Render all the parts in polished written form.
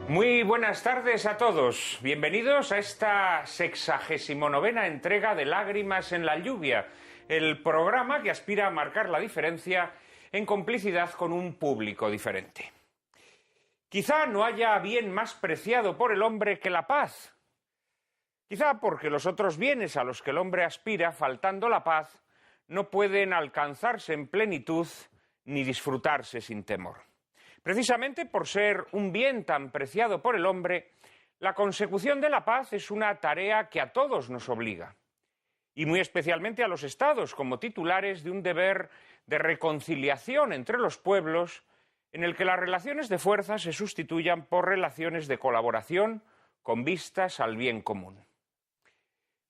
Muy buenas tardes a todos. Bienvenidos a esta 69ª entrega de Lágrimas en la lluvia, el programa que aspira a marcar la diferencia en complicidad con un público diferente. Quizá no haya bien más preciado por el hombre que la paz. Quizá porque los otros bienes a los que el hombre aspira, faltando la paz, no pueden alcanzarse en plenitud ni disfrutarse sin temor. Precisamente por ser un bien tan preciado por el hombre, la consecución de la paz es una tarea que a todos nos obliga, y muy especialmente a los estados como titulares de un deber de reconciliación entre los pueblos, en el que las relaciones de fuerza se sustituyan por relaciones de colaboración con vistas al bien común.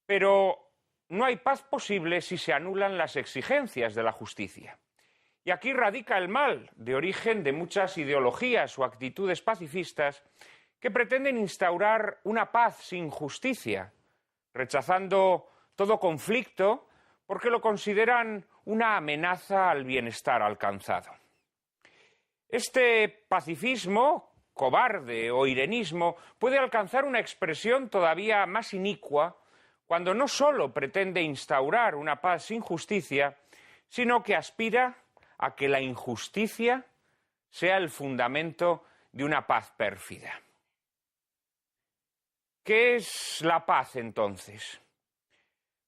Pero no hay paz posible si se anulan las exigencias de la justicia. Y aquí radica el mal, de origen de muchas ideologías o actitudes pacifistas que pretenden instaurar una paz sin justicia, rechazando todo conflicto porque lo consideran una amenaza al bienestar alcanzado. Este pacifismo, cobarde o irenismo, puede alcanzar una expresión todavía más inicua cuando no solo pretende instaurar una paz sin justicia, sino que aspira a que la injusticia sea el fundamento de una paz pérfida. ¿Qué es la paz, entonces?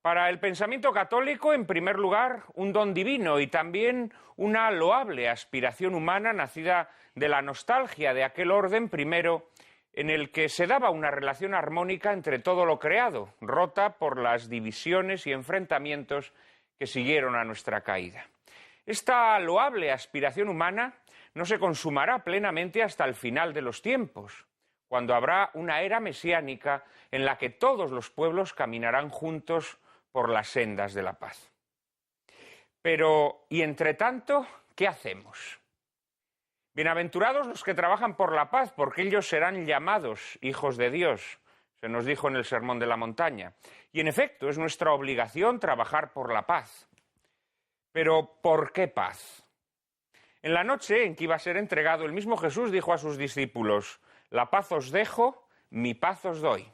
Para el pensamiento católico, en primer lugar, un don divino y también una loable aspiración humana nacida de la nostalgia de aquel orden primero en el que se daba una relación armónica entre todo lo creado, rota por las divisiones y enfrentamientos que siguieron a nuestra caída. Esta loable aspiración humana no se consumará plenamente hasta el final de los tiempos, cuando habrá una era mesiánica en la que todos los pueblos caminarán juntos por las sendas de la paz. Pero, ¿y entre tanto, qué hacemos? Bienaventurados los que trabajan por la paz, porque ellos serán llamados hijos de Dios, se nos dijo en el Sermón de la Montaña. Y en efecto, es nuestra obligación trabajar por la paz. Pero, ¿por qué paz? En la noche en que iba a ser entregado, el mismo Jesús dijo a sus discípulos: «La paz os dejo, mi paz os doy».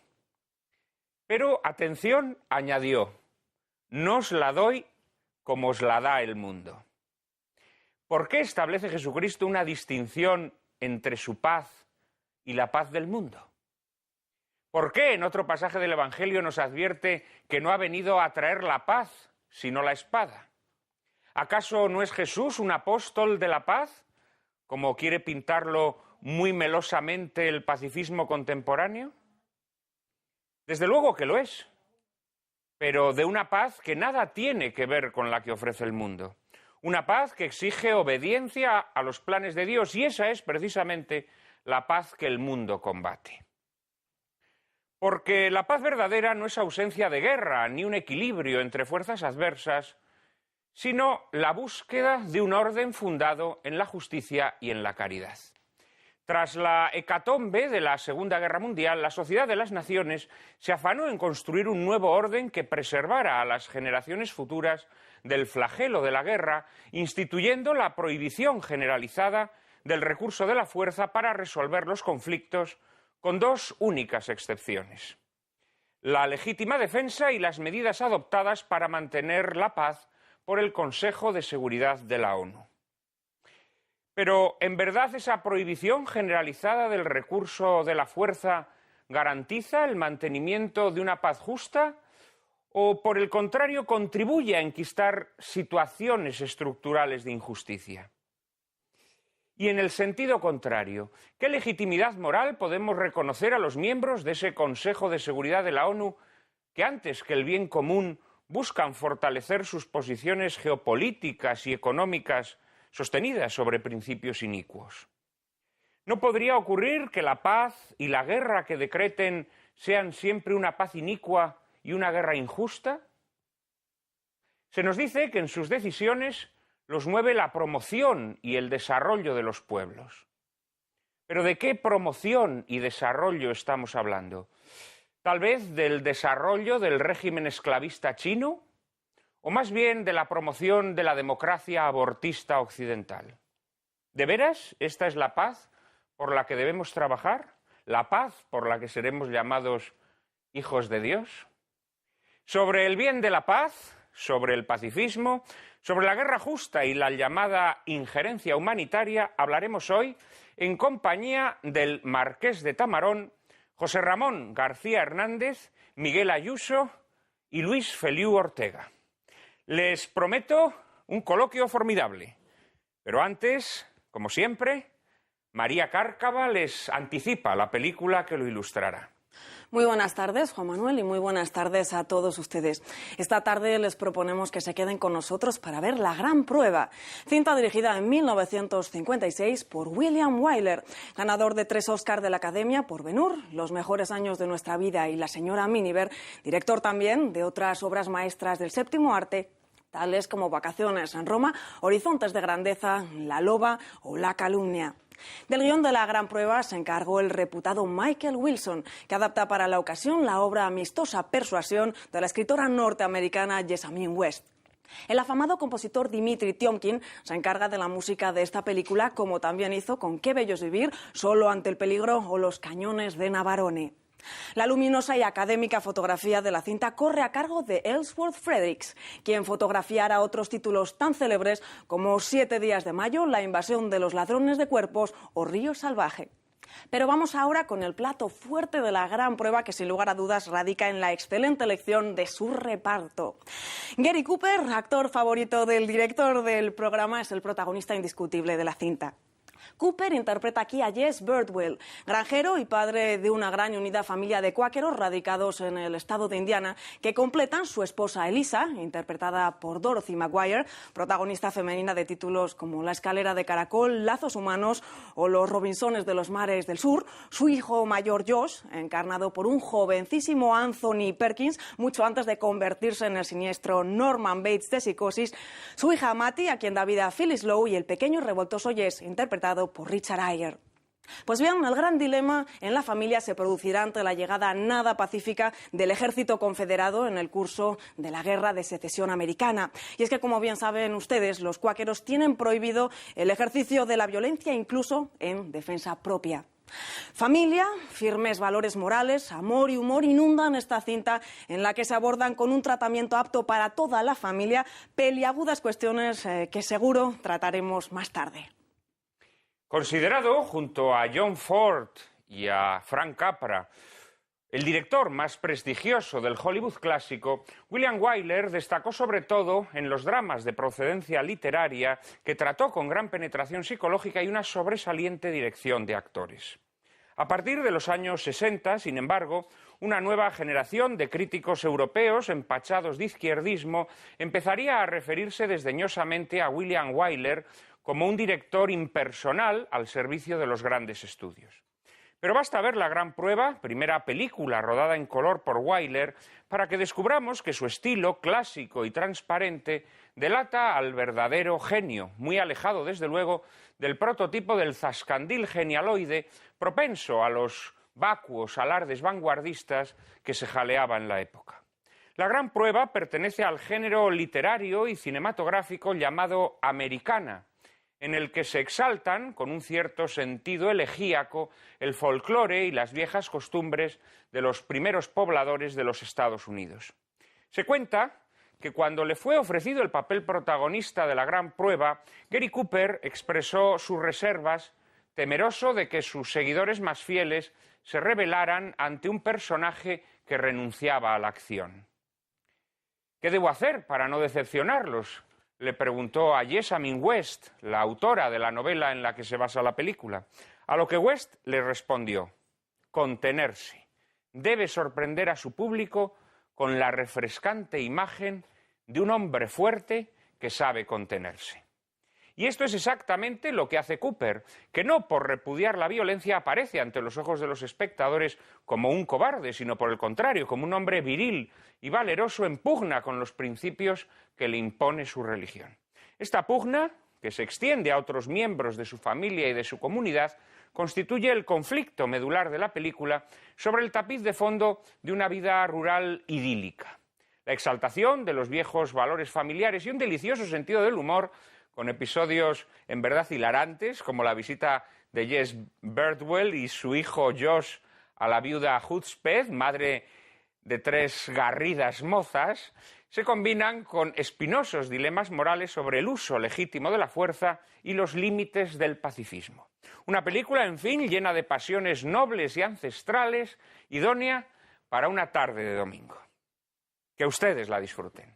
Pero, atención, añadió: «No os la doy como os la da el mundo». ¿Por qué establece Jesucristo una distinción entre su paz y la paz del mundo? ¿Por qué en otro pasaje del Evangelio nos advierte que no ha venido a traer la paz, sino la espada? ¿Acaso no es Jesús un apóstol de la paz, como quiere pintarlo muy melosamente el pacifismo contemporáneo? Desde luego que lo es, pero de una paz que nada tiene que ver con la que ofrece el mundo. Una paz que exige obediencia a los planes de Dios, y esa es precisamente la paz que el mundo combate. Porque la paz verdadera no es ausencia de guerra, ni un equilibrio entre fuerzas adversas, sino la búsqueda de un orden fundado en la justicia y en la caridad. Tras la hecatombe de la Segunda Guerra Mundial, la Sociedad de las Naciones se afanó en construir un nuevo orden que preservara a las generaciones futuras del flagelo de la guerra, instituyendo la prohibición generalizada del recurso de la fuerza para resolver los conflictos, con dos únicas excepciones: la legítima defensa y las medidas adoptadas para mantener la paz por el Consejo de Seguridad de la ONU. Pero, ¿en verdad esa prohibición generalizada del recurso de la fuerza garantiza el mantenimiento de una paz justa o, por el contrario, contribuye a enquistar situaciones estructurales de injusticia? Y en el sentido contrario, ¿qué legitimidad moral podemos reconocer a los miembros de ese Consejo de Seguridad de la ONU que, antes que el bien común, buscan fortalecer sus posiciones geopolíticas y económicas sostenidas sobre principios inicuos? ¿No podría ocurrir que la paz y la guerra que decreten sean siempre una paz inicua y una guerra injusta? Se nos dice que en sus decisiones los mueve la promoción y el desarrollo de los pueblos. ¿Pero de qué promoción y desarrollo estamos hablando? ¿Tal vez del desarrollo del régimen esclavista chino? ¿O más bien de la promoción de la democracia abortista occidental? ¿De veras esta es la paz por la que debemos trabajar? la paz por la que seremos llamados hijos de Dios. Sobre el bien de la paz, sobre el pacifismo, sobre la guerra justa y la llamada injerencia humanitaria hablaremos hoy en compañía del marqués de Tamarón, José Ramón García Hernández, Miguel Ayuso y Luis Feliu Ortega. Les prometo un coloquio formidable, pero antes, como siempre, María Cárcava les anticipa la película que lo ilustrará. Muy buenas tardes, Juan Manuel, y muy buenas tardes a todos ustedes. Esta tarde les proponemos que se queden con nosotros para ver La Gran Prueba, cinta dirigida en 1956 por William Wyler, ganador de 3 Oscars de la Academia por Ben-Hur, Los mejores años de nuestra vida y La señora Miniver, director también de otras obras maestras del séptimo arte, tales como Vacaciones en Roma, Horizontes de grandeza, La loba o La calumnia. Del guión de La Gran Prueba se encargó el reputado Michael Wilson, que adapta para la ocasión la obra amistosa Persuasión de la escritora norteamericana Jessamine West. El afamado compositor Dimitri Tiomkin se encarga de la música de esta película, como también hizo con Qué bello es vivir, Solo ante el peligro o Los cañones de Navarone. La luminosa y académica fotografía de la cinta corre a cargo de Ellsworth Fredericks, quien fotografiará otros títulos tan célebres como 7 días de mayo, La invasión de los ladrones de cuerpos o Río salvaje. Pero vamos ahora con el plato fuerte de La Gran Prueba, que sin lugar a dudas radica en la excelente elección de su reparto. Gary Cooper, actor favorito del director del programa, es el protagonista indiscutible de la cinta. Cooper interpreta aquí a Jess Birdwell, granjero y padre de una gran y unida familia de cuáqueros radicados en el estado de Indiana, que completan su esposa Elisa, interpretada por Dorothy Maguire, protagonista femenina de títulos como La escalera de caracol, Lazos humanos o Los Robinsones de los mares del sur, su hijo mayor Josh, encarnado por un jovencísimo Anthony Perkins, mucho antes de convertirse en el siniestro Norman Bates de Psicosis, su hija Mattie, a quien da vida Phyllis Lowe, y el pequeño y revoltoso Jess, interpretado por Richard Ayer. Pues bien, el gran dilema en la familia se producirá ante la llegada nada pacífica del ejército confederado en el curso de la Guerra de Secesión Americana. Y es que, como bien saben ustedes, los cuáqueros tienen prohibido el ejercicio de la violencia, incluso en defensa propia. Familia, firmes valores morales, amor y humor inundan esta cinta, en la que se abordan con un tratamiento apto para toda la familia peliagudas cuestiones que seguro trataremos más tarde. Considerado, junto a John Ford y a Frank Capra, el director más prestigioso del Hollywood clásico, William Wyler destacó sobre todo en los dramas de procedencia literaria que trató con gran penetración psicológica y una sobresaliente dirección de actores. A partir de los años 60, sin embargo, una nueva generación de críticos europeos empachados de izquierdismo empezaría a referirse desdeñosamente a William Wyler como un director impersonal al servicio de los grandes estudios. Pero basta ver La Gran Prueba, primera película rodada en color por Wyler, para que descubramos que su estilo clásico y transparente delata al verdadero genio, muy alejado, desde luego, del prototipo del zascandil genialoide propenso a los vacuos alardes vanguardistas que se jaleaba en la época. La Gran Prueba pertenece al género literario y cinematográfico llamado americana, en el que se exaltan, con un cierto sentido elegíaco, el folclore y las viejas costumbres de los primeros pobladores de los Estados Unidos. Se cuenta que cuando le fue ofrecido el papel protagonista de La Gran Prueba, Gary Cooper expresó sus reservas, temeroso de que sus seguidores más fieles se rebelaran ante un personaje que renunciaba a la acción. ¿Qué debo hacer para no decepcionarlos?, le preguntó a Jessamine West, la autora de la novela en la que se basa la película. A lo que West le respondió: contenerse. Debe sorprender a su público con la refrescante imagen de un hombre fuerte que sabe contenerse. Y esto es exactamente lo que hace Cooper, que no por repudiar la violencia aparece ante los ojos de los espectadores como un cobarde, sino por el contrario, como un hombre viril y valeroso en pugna con los principios que le impone su religión. Esta pugna, que se extiende a otros miembros de su familia y de su comunidad, constituye el conflicto medular de la película sobre el tapiz de fondo de una vida rural idílica. La exaltación de los viejos valores familiares y un delicioso sentido del humor, con episodios en verdad hilarantes, como la visita de Jess Birdwell y su hijo Josh a la viuda Hudspeth, madre de 3 garridas mozas, se combinan con espinosos dilemas morales sobre el uso legítimo de la fuerza y los límites del pacifismo. Una película, en fin, llena de pasiones nobles y ancestrales, idónea para una tarde de domingo. Que ustedes la disfruten.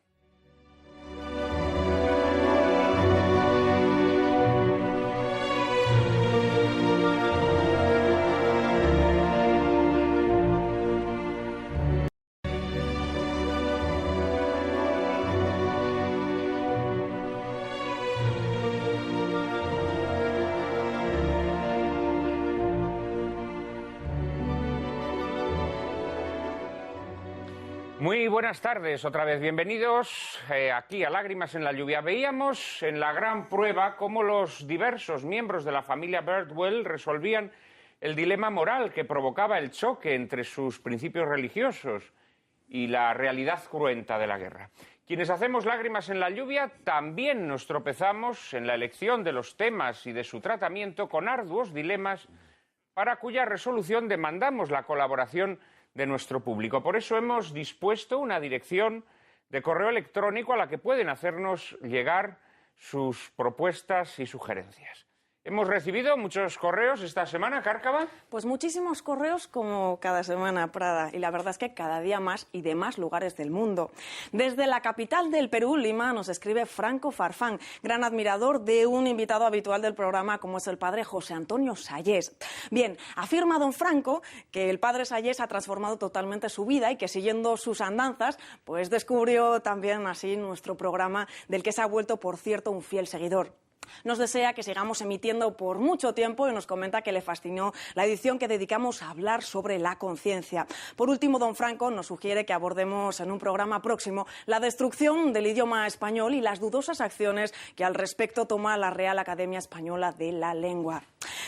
Muy buenas tardes, otra vez bienvenidos aquí a Lágrimas en la Lluvia. Veíamos en la gran prueba cómo los diversos miembros de la familia Birdwell resolvían el dilema moral que provocaba el choque entre sus principios religiosos y la realidad cruenta de la guerra. Quienes hacemos Lágrimas en la Lluvia también nos tropezamos en la elección de los temas y de su tratamiento con arduos dilemas para cuya resolución demandamos la colaboración de nuestro público. Por eso hemos dispuesto una dirección de correo electrónico a la que pueden hacernos llegar sus propuestas y sugerencias. Hemos recibido muchos correos esta semana, Cárcava. Pues muchísimos correos como cada semana, Prada, y la verdad es que cada día más y de más lugares del mundo. Desde la capital del Perú, Lima, nos escribe Franco Farfán, gran admirador de un invitado habitual del programa como es el padre José Antonio Sayés. Bien, afirma don Franco que el padre Sayés ha transformado totalmente su vida y que siguiendo sus andanzas, pues descubrió también así nuestro programa del que se ha vuelto, por cierto, un fiel seguidor. Nos desea que sigamos emitiendo por mucho tiempo y nos comenta que le fascinó la edición que dedicamos a hablar sobre la conciencia. Por último, don Franco nos sugiere que abordemos en un programa próximo la destrucción del idioma español y las dudosas acciones que al respecto toma la Real Academia Española de la Lengua.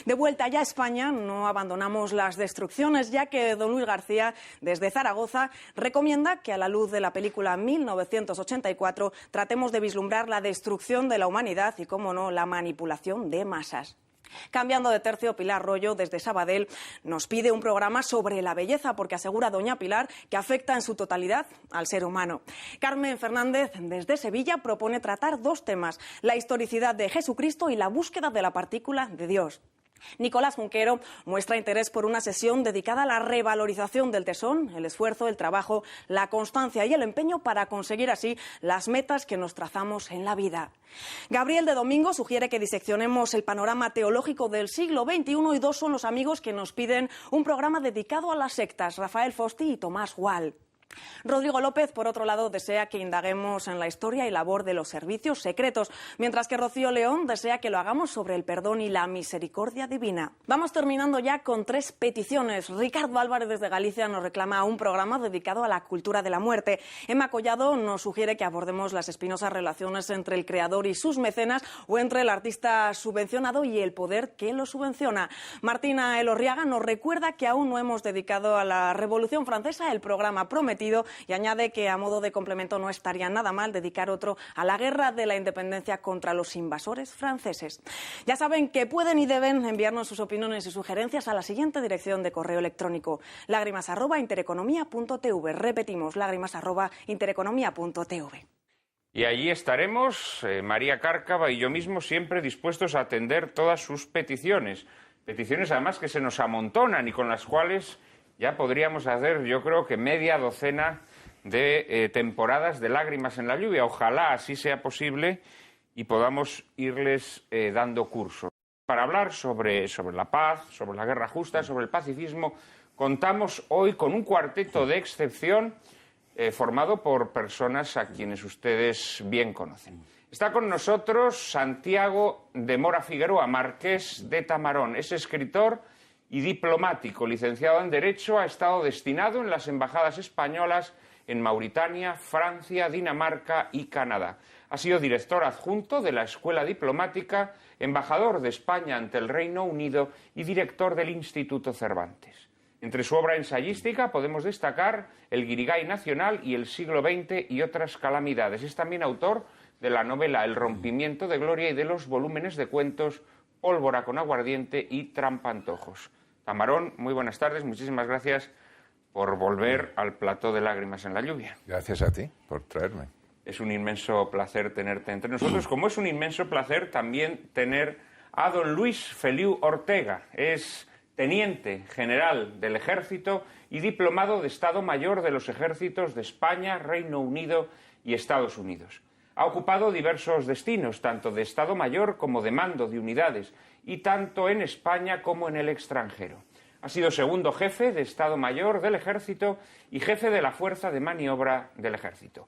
De vuelta ya a España, no abandonamos las destrucciones, ya que don Luis García, desde Zaragoza, recomienda que a la luz de la película 1984 tratemos de vislumbrar la destrucción de la humanidad y, cómo no, la manipulación de masas. Cambiando de tercio, Pilar Royo, desde Sabadell, nos pide un programa sobre la belleza, porque asegura doña Pilar que afecta en su totalidad al ser humano. Carmen Fernández, desde Sevilla, propone tratar 2 temas: la historicidad de Jesucristo y la búsqueda de la partícula de Dios. Nicolás Junquero muestra interés por una sesión dedicada a la revalorización del tesón, el esfuerzo, el trabajo, la constancia y el empeño para conseguir así las metas que nos trazamos en la vida. Gabriel de Domingo sugiere que diseccionemos el panorama teológico del siglo XXI y 2 son los amigos que nos piden un programa dedicado a las sectas, Rafael Fosti y Tomás Gual. Rodrigo López, por otro lado, desea que indaguemos en la historia y labor de los servicios secretos, mientras que Rocío León desea que lo hagamos sobre el perdón y la misericordia divina. Vamos terminando ya con 3 peticiones. Ricardo Álvarez, desde Galicia, nos reclama un programa dedicado a la cultura de la muerte. Emma Collado nos sugiere que abordemos las espinosas relaciones entre el creador y sus mecenas o entre el artista subvencionado y el poder que lo subvenciona. Martina Elorriaga nos recuerda que aún no hemos dedicado a la Revolución Francesa el programa prometido y añade que a modo de complemento no estaría nada mal dedicar otro a la guerra de la independencia contra los invasores franceses. Ya saben que pueden y deben enviarnos sus opiniones y sugerencias a la siguiente dirección de correo electrónico: lágrimas@intereconomía.tv. Repetimos, lágrimas@intereconomía.tv. Y allí estaremos, María Cárcava y yo mismo, siempre dispuestos a atender todas sus peticiones. Peticiones además que se nos amontonan y con las cuales ya podríamos hacer, yo creo que media docena de temporadas de Lágrimas en la Lluvia. Ojalá así sea posible y podamos irles dando curso. Para hablar sobre la paz, sobre la guerra justa, sobre el pacifismo, contamos hoy con un cuarteto de excepción formado por personas a quienes ustedes bien conocen. Está con nosotros Santiago de Mora Figueroa, marqués de Tamarón. Es escritor y diplomático, licenciado en Derecho, ha estado destinado en las embajadas españolas en Mauritania, Francia, Dinamarca y Canadá. Ha sido director adjunto de la Escuela Diplomática, embajador de España ante el Reino Unido y director del Instituto Cervantes. Entre su obra ensayística podemos destacar El Guirigay Nacional y El siglo XX y otras calamidades. Es también autor de la novela El rompimiento de Gloria y de los volúmenes de cuentos Pólvora con aguardiente y Trampantojos. Tamarón, muy buenas tardes, muchísimas gracias por volver al plató de Lágrimas en la lluvia. Gracias a ti por traerme. Es un inmenso placer tenerte entre nosotros, como es un inmenso placer también tener a don Luis Feliu Ortega. Es teniente general del Ejército y diplomado de Estado Mayor de los Ejércitos de España, Reino Unido y Estados Unidos. Ha ocupado diversos destinos, tanto de Estado Mayor como de mando de unidades, y tanto en España como en el extranjero. Ha sido segundo jefe de Estado Mayor del Ejército y jefe de la Fuerza de Maniobra del Ejército.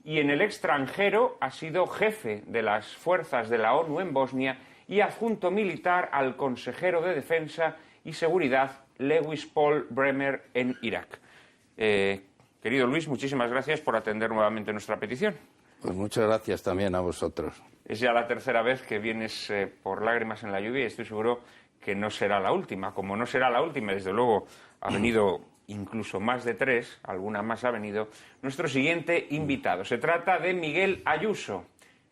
Y en el extranjero ha sido jefe de las fuerzas de la ONU en Bosnia y adjunto militar al consejero de Defensa y Seguridad Lewis Paul Bremer en Irak. Querido Luis, muchísimas gracias por atender nuevamente nuestra petición. Pues muchas gracias también a vosotros. Es ya la tercera vez que vienes por Lágrimas en la lluvia y estoy seguro que no será la última. Como no será la última, desde luego ha venido incluso más de 3, alguna más ha venido, nuestro siguiente invitado. Se trata de Miguel Ayuso.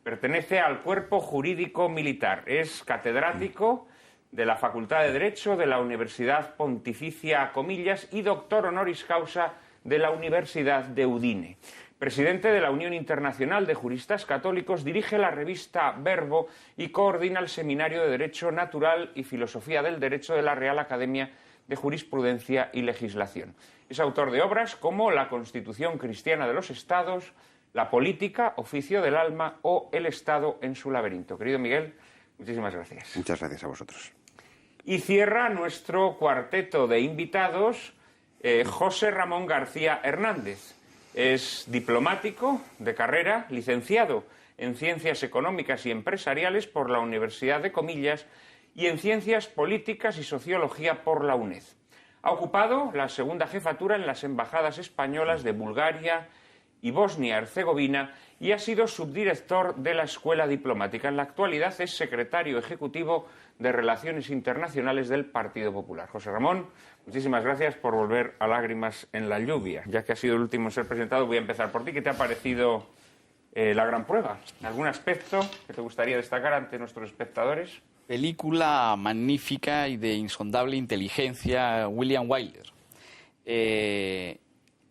Pertenece al Cuerpo Jurídico Militar. Es catedrático de la Facultad de Derecho de la Universidad Pontificia Comillas y doctor honoris causa de la Universidad de Udine. Presidente de la Unión Internacional de Juristas Católicos, dirige la revista Verbo y coordina el Seminario de Derecho Natural y Filosofía del Derecho de la Real Academia de Jurisprudencia y Legislación. Es autor de obras como La Constitución Cristiana de los Estados, La Política, Oficio del Alma o El Estado en su laberinto. Querido Miguel, muchísimas gracias. Muchas gracias a vosotros. Y cierra nuestro cuarteto de invitados José Ramón García Hernández. Es diplomático de carrera, licenciado en Ciencias Económicas y Empresariales por la Universidad de Comillas y en Ciencias Políticas y Sociología por la UNED. Ha ocupado la segunda jefatura en las embajadas españolas de Bulgaria y Bosnia-Herzegovina y ha sido subdirector de la Escuela Diplomática. En la actualidad es secretario ejecutivo de Relaciones Internacionales del Partido Popular. José Ramón, muchísimas gracias por volver a Lágrimas en la lluvia. Ya que has sido el último en ser presentado, voy a empezar por ti. ¿Qué te ha parecido la gran prueba? ¿Algún aspecto que te gustaría destacar ante nuestros espectadores? Película magnífica y de insondable inteligencia, William Wyler.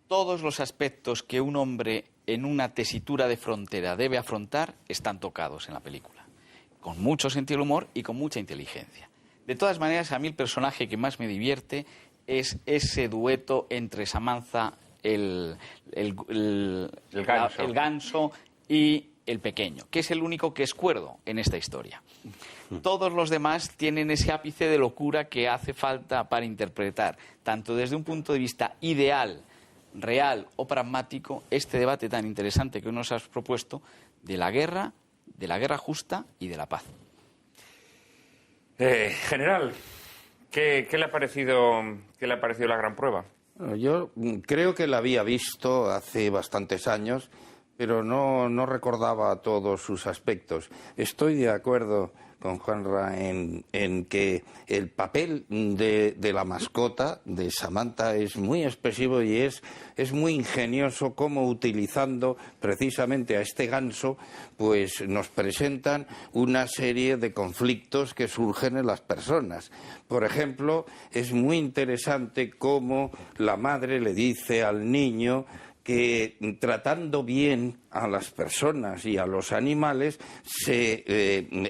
Todos los aspectos que un hombre en una tesitura de frontera debe afrontar están tocados en la película, con mucho sentido del humor y con mucha inteligencia. De todas maneras, a mí el personaje que más me divierte es ese dueto entre Samantha, el ganso y el pequeño, que es el único que es cuerdo en esta historia. Todos los demás tienen ese ápice de locura que hace falta para interpretar, tanto desde un punto de vista ideal, real o pragmático, este debate tan interesante que nos has propuesto de la guerra justa y de la paz. General, ¿qué le ha parecido la gran prueba? Bueno, yo creo que la había visto hace bastantes años, pero no recordaba todos sus aspectos. Estoy de acuerdo con Juanra en que el papel de la mascota de Samantha es muy expresivo y es muy ingenioso cómo utilizando precisamente a este ganso pues nos presentan una serie de conflictos que surgen en las personas. Por ejemplo, es muy interesante cómo la madre le dice al niño que tratando bien a las personas y a los animales se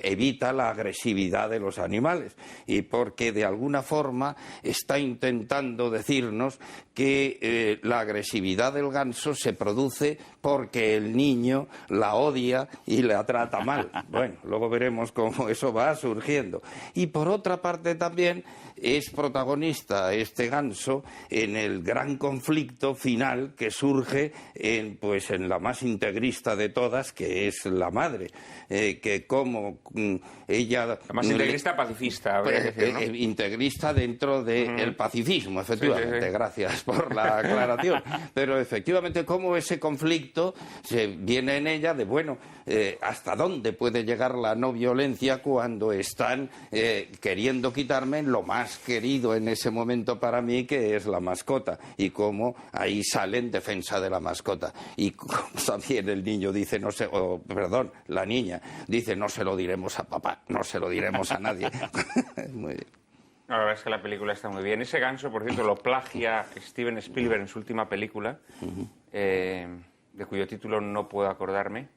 evita la agresividad de los animales, y porque de alguna forma está intentando decirnos que la agresividad del ganso se produce porque el niño la odia y la trata mal. Bueno, luego veremos cómo eso va surgiendo. Y por otra parte también es protagonista este ganso en el gran conflicto final que surge en la más integrista de todas, que es la madre, que como ella... La más integrista pacifista, habría que decir, ¿no? Integrista dentro del pacifismo, efectivamente, sí. Gracias por la aclaración. Pero efectivamente como ese conflicto se viene en ella de, bueno, hasta dónde puede llegar la no violencia cuando están queriendo quitarme lo más querido en ese momento para mí, que es la mascota, y cómo ahí sale en defensa de la mascota. Y también el niño dice, la niña dice, no se lo diremos a papá, no se lo diremos a nadie. Muy bien. La verdad es que la película está muy bien. Ese ganso, por cierto, lo plagia Steven Spielberg en su última película, de cuyo título no puedo acordarme.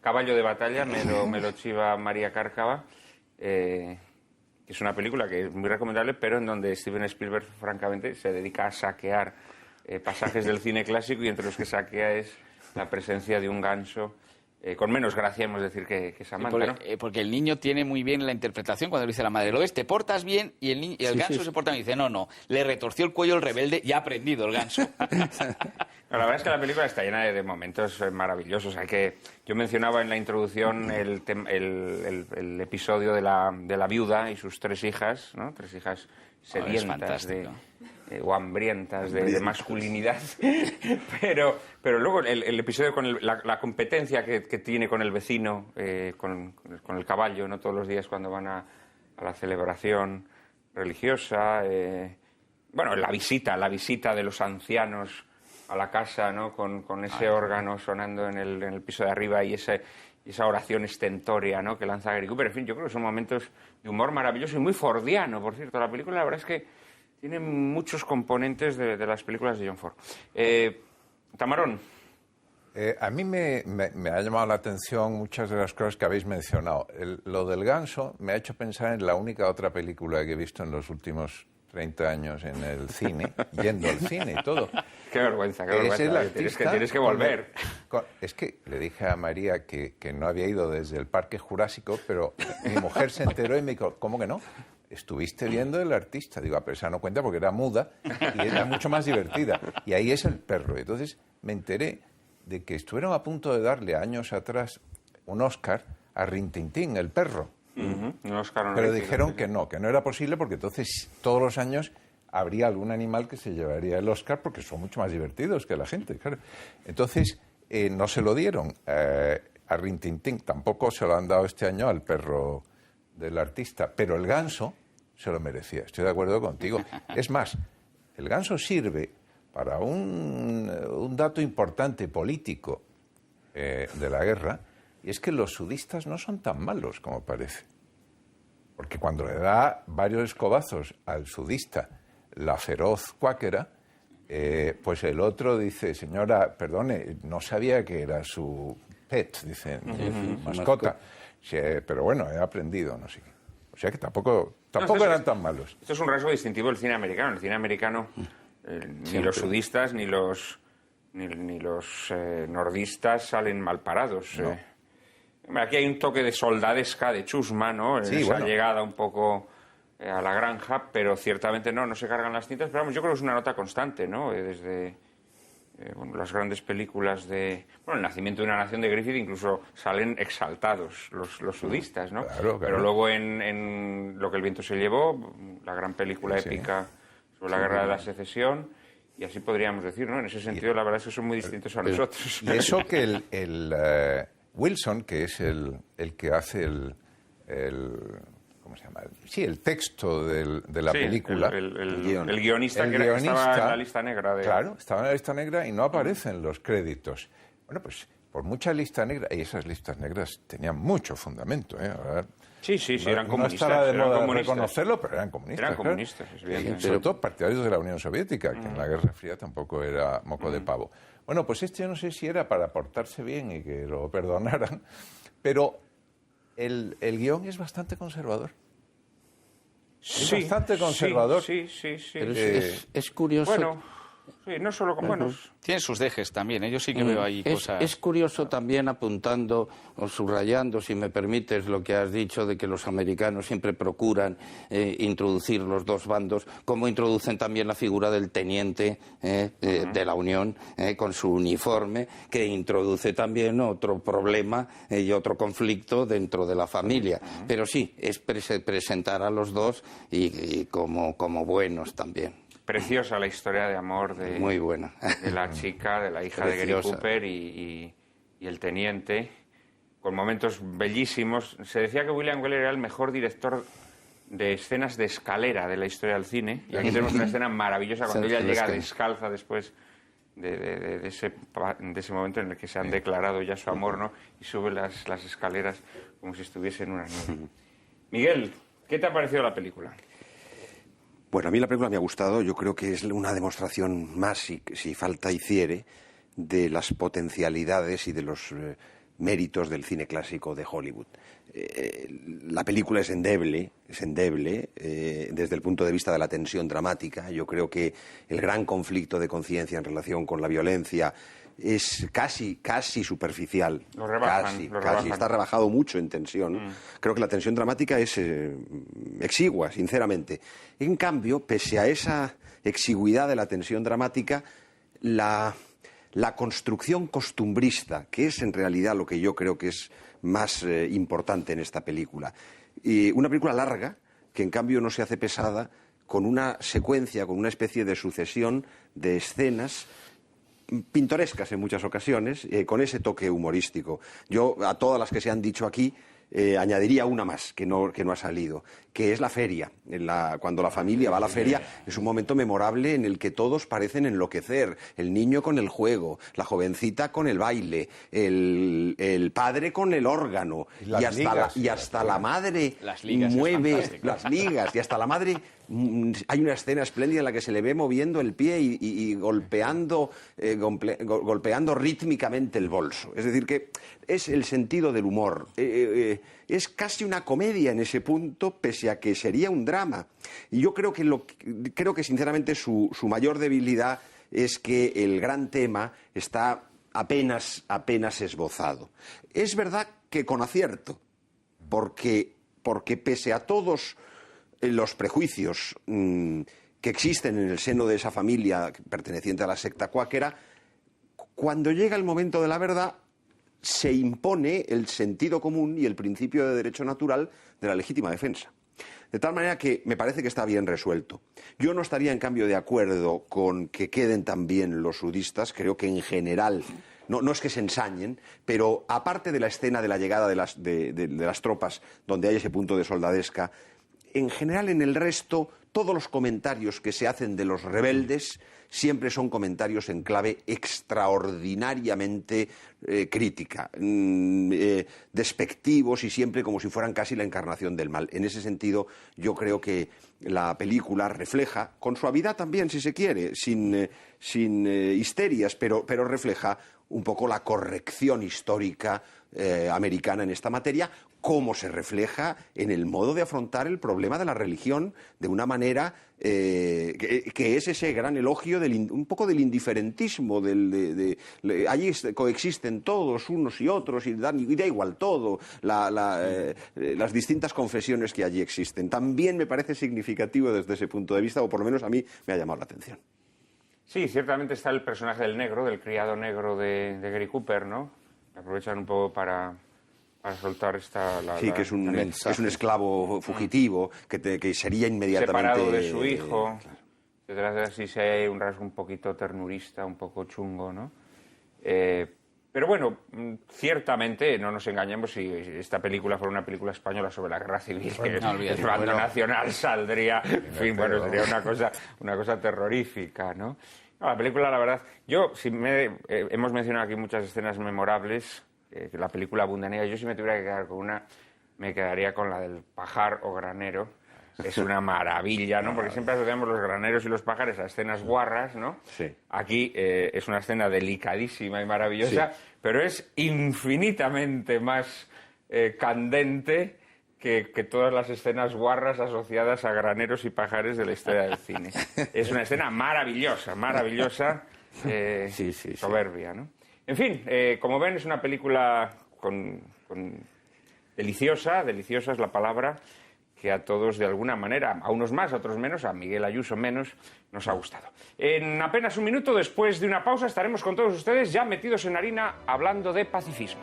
Caballo de batalla, me lo chiva María Cárcava, que es una película que es muy recomendable, pero en donde Steven Spielberg, francamente, se dedica a saquear pasajes del cine clásico, y entre los que saquea es la presencia de un ganso. Con menos gracia, hemos de decir, que Samantha, ¿no? Porque el niño tiene muy bien la interpretación cuando le dice la madre, lo ves, te portas bien, y el ganso se porta bien. Y dice, no, le retorció el cuello el rebelde y ha aprendido el ganso. La verdad es que la película está llena de momentos maravillosos. Yo mencionaba en la introducción el episodio de la viuda y sus 3 hijas, ¿no? 3 hijas sedientas o hambrientas de masculinidad. pero luego el episodio con la competencia que tiene con el vecino, con el caballo, ¿no? Todos los días cuando van a la celebración religiosa. La visita de los ancianos a la casa, ¿no? Con ese órgano sonando en el piso de arriba y esa oración estentórea, ¿no? Que lanza Gary Cooper. En fin, yo creo que son momentos de humor maravilloso y muy fordiano, por cierto. La película, la verdad es que tiene muchos componentes de las películas de John Ford. Tamarón. A mí me ha llamado la atención muchas de las cosas que habéis mencionado. Lo del ganso me ha hecho pensar en la única otra película que he visto en los últimos 30 años en el cine, yendo al cine y todo. Qué vergüenza, qué vergüenza. Tienes que volver. Es que le dije a María que no había ido desde el Parque Jurásico, pero mi mujer se enteró y me dijo, ¿cómo que no? Estuviste viendo El Artista. Digo, pero esa no cuenta porque era muda y era mucho más divertida. Y ahí es el perro. Entonces me enteré de que estuvieron a punto de darle años atrás un Oscar a Rin Tin Tin, el perro. Un Oscar pero dijeron que no era posible porque entonces todos los años habría algún animal que se llevaría el Oscar porque son mucho más divertidos que la gente, claro. Entonces no se lo dieron a Rin Tin Tin, tampoco se lo han dado este año al perro del Artista, pero el ganso se lo merecía, estoy de acuerdo contigo. Es más, el ganso sirve para un dato importante político de la guerra, y es que los sudistas no son tan malos como parece. Porque cuando le da varios escobazos al sudista la feroz cuáquera, pues el otro dice, señora, perdone, no sabía que era su pet, dice, mascota. Sí, pero bueno, he aprendido, no sé qué. O sea que tampoco eran tan malos. Esto es un rasgo distintivo del cine americano. En el cine americano ni los sudistas ni los nordistas salen mal parados. No. Aquí hay un toque de soldadesca, de chusma, ¿no? Sí, esa llegada un poco a la granja, pero ciertamente no se cargan las cintas. Pero vamos, yo creo que es una nota constante, ¿no? Desde las grandes películas de... Bueno, El nacimiento de una nación de Griffith incluso salen exaltados los sudistas, ¿no? Claro. Pero luego en Lo que el viento se llevó, la gran película épica sobre la guerra de la secesión, y así podríamos decir, ¿no? En ese sentido, la verdad es que son muy distintos a nosotros. Y eso que el Wilson, que es el que hace el ¿cómo se llama? Sí, el texto de la película. El guionista que estaba en la lista negra. Claro, estaba en la lista negra y no aparece en los créditos. Bueno, pues por mucha lista negra, y esas listas negras tenían mucho fundamento, ¿eh? Ahora, sí, eran comunistas. No estará de moda reconocerlo, pero eran comunistas. Eran comunistas, claro. Y sobre todo partidarios de la Unión Soviética, que en la Guerra Fría tampoco era moco de pavo. Bueno, pues yo no sé si era para portarse bien y que lo perdonaran, pero el guión es bastante conservador. Es bastante conservador. Sí. Pero es curioso. Bueno, sí, no solo con buenos. Tienen sus dejes también, yo sí que veo ahí cosas... Es curioso también apuntando o subrayando, si me permites, lo que has dicho de que los americanos siempre procuran introducir los dos bandos, como introducen también la figura del teniente de la Unión con su uniforme, que introduce también otro problema y otro conflicto dentro de la familia. Pero sí, es presentar a los dos y como buenos también. Preciosa la historia de amor de, muy buena. De la chica, de la hija de Gary Cooper y el teniente, con momentos bellísimos. Se decía que William Wyler era el mejor director de escenas de escalera de la historia del cine. Y aquí tenemos una escena maravillosa cuando ella llega descalza después de ese momento en el que se han declarado ya su amor, ¿no? Y sube las escaleras como si estuviese en una nube. Miguel, ¿qué te ha parecido la película? Bueno, a mí la película me ha gustado. Yo creo que es una demostración más, si falta hiciere, de las potencialidades y de los méritos del cine clásico de Hollywood. La película es endeble, desde el punto de vista de la tensión dramática. Yo creo que el gran conflicto de conciencia en relación con la violencia es casi superficial. Lo rebajan. Está rebajado mucho en tensión. Creo que la tensión dramática es exigua, sinceramente. En cambio, pese a esa exigüidad de la tensión dramática, la construcción costumbrista, que es en realidad lo que yo creo que es más importante en esta película. Y una película larga, que en cambio no se hace pesada, con una secuencia, con una especie de sucesión de escenas pintorescas en muchas ocasiones, con ese toque humorístico. Yo, a todas las que se han dicho aquí, añadiría una más que no ha salido, que es la feria. Cuando la familia va a la feria es un momento memorable en el que todos parecen enloquecer. El niño con el juego, la jovencita con el baile, el padre con el órgano, y hasta la madre mueve las ligas, y hasta la madre... Hay una escena espléndida en la que se le ve moviendo el pie y golpeando rítmicamente el bolso. Es decir, que es el sentido del humor. Es casi una comedia en ese punto, pese a que sería un drama. Y yo creo que sinceramente su mayor debilidad es que el gran tema está apenas esbozado. Es verdad que con acierto, porque pese a todos los prejuicios que existen en el seno de esa familia perteneciente a la secta cuáquera, cuando llega el momento de la verdad, se impone el sentido común y el principio de derecho natural de la legítima defensa. De tal manera que me parece que está bien resuelto. Yo no estaría, en cambio, de acuerdo con que queden también los sudistas. Creo que en general... No es que se ensañen, pero aparte de la escena de la llegada de las tropas, donde hay ese punto de soldadesca, en general, en el resto, todos los comentarios que se hacen de los rebeldes siempre son comentarios en clave extraordinariamente crítica, despectivos y siempre como si fueran casi la encarnación del mal. En ese sentido, yo creo que la película refleja, con suavidad también, si se quiere, sin histerias, pero refleja un poco la corrección histórica americana en esta materia, cómo se refleja en el modo de afrontar el problema de la religión de una manera que es ese gran elogio un poco del indiferentismo. Allí coexisten todos, unos y otros, y da igual todo, las distintas confesiones que allí existen. También me parece significativo desde ese punto de vista, o por lo menos a mí me ha llamado la atención. Sí, ciertamente está el personaje del negro, del criado negro de Gary Cooper, ¿no? Aprovechan un poco para soltar que es un esclavo fugitivo que sería inmediatamente... separado de su hijo. Claro. Así si hay un rasgo un poquito ternurista, un poco chungo, ¿no? Pero bueno, ciertamente, no nos engañemos, si esta película fuera una película española sobre la guerra civil, que el bando nacional saldría, en fin, bueno, sería una cosa terrorífica, ¿no? No, la película, la verdad, hemos mencionado aquí muchas escenas memorables, que la película abunda en ellas. Yo si me tuviera que quedar con una, me quedaría con la del pajar o granero. Es una maravilla, ¿no? Porque siempre asociamos los graneros y los pajares a escenas guarras, ¿no? Sí. Aquí es una escena delicadísima y maravillosa, sí, pero es infinitamente más candente que todas las escenas guarras asociadas a graneros y pajares de la historia del cine. Es una escena maravillosa, soberbia, ¿no? En fin, como ven, es una película deliciosa es la palabra, que a todos de alguna manera, a unos más, a otros menos, a Miguel Ayuso menos, nos ha gustado. En apenas un minuto, después de una pausa, estaremos con todos ustedes ya metidos en harina hablando de pacifismo.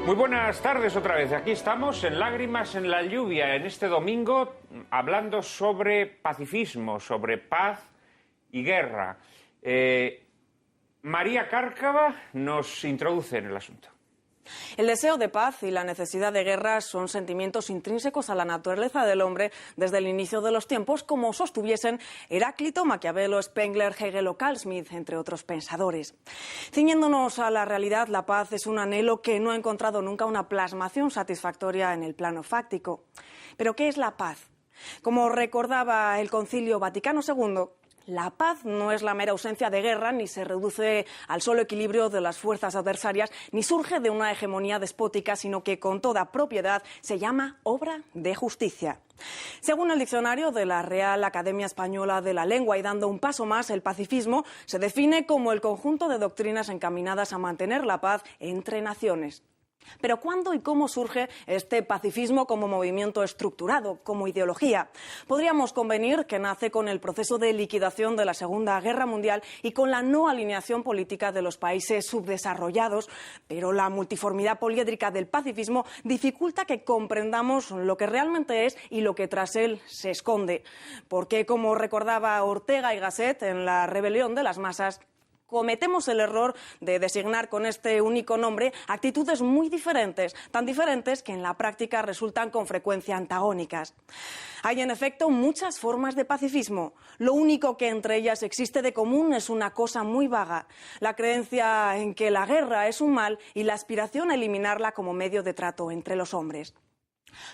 Muy buenas tardes otra vez. Aquí estamos en Lágrimas en la lluvia, en este domingo, hablando sobre pacifismo, sobre paz y guerra. María Cárcava nos introduce en el asunto. El deseo de paz y la necesidad de guerra son sentimientos intrínsecos a la naturaleza del hombre desde el inicio de los tiempos, como sostuviesen Heráclito, Maquiavelo, Spengler, Hegel o Carl Schmitt, entre otros pensadores. Ciñéndonos a la realidad, la paz es un anhelo que no ha encontrado nunca una plasmación satisfactoria en el plano fáctico. ¿Pero qué es la paz? Como recordaba el Concilio Vaticano II, la paz no es la mera ausencia de guerra, ni se reduce al solo equilibrio de las fuerzas adversarias, ni surge de una hegemonía despótica, sino que con toda propiedad se llama obra de justicia. Según el diccionario de la Real Academia Española de la Lengua, y dando un paso más, el pacifismo se define como el conjunto de doctrinas encaminadas a mantener la paz entre naciones. Pero ¿cuándo y cómo surge este pacifismo como movimiento estructurado, como ideología? Podríamos convenir que nace con el proceso de liquidación de la Segunda Guerra Mundial y con la no alineación política de los países subdesarrollados, pero la multiformidad poliédrica del pacifismo dificulta que comprendamos lo que realmente es y lo que tras él se esconde. Porque, como recordaba Ortega y Gasset en La rebelión de las masas, cometemos el error de designar con este único nombre actitudes muy diferentes, tan diferentes que en la práctica resultan con frecuencia antagónicas. Hay, en efecto, muchas formas de pacifismo. Lo único que entre ellas existe de común es una cosa muy vaga: la creencia en que la guerra es un mal y la aspiración a eliminarla como medio de trato entre los hombres.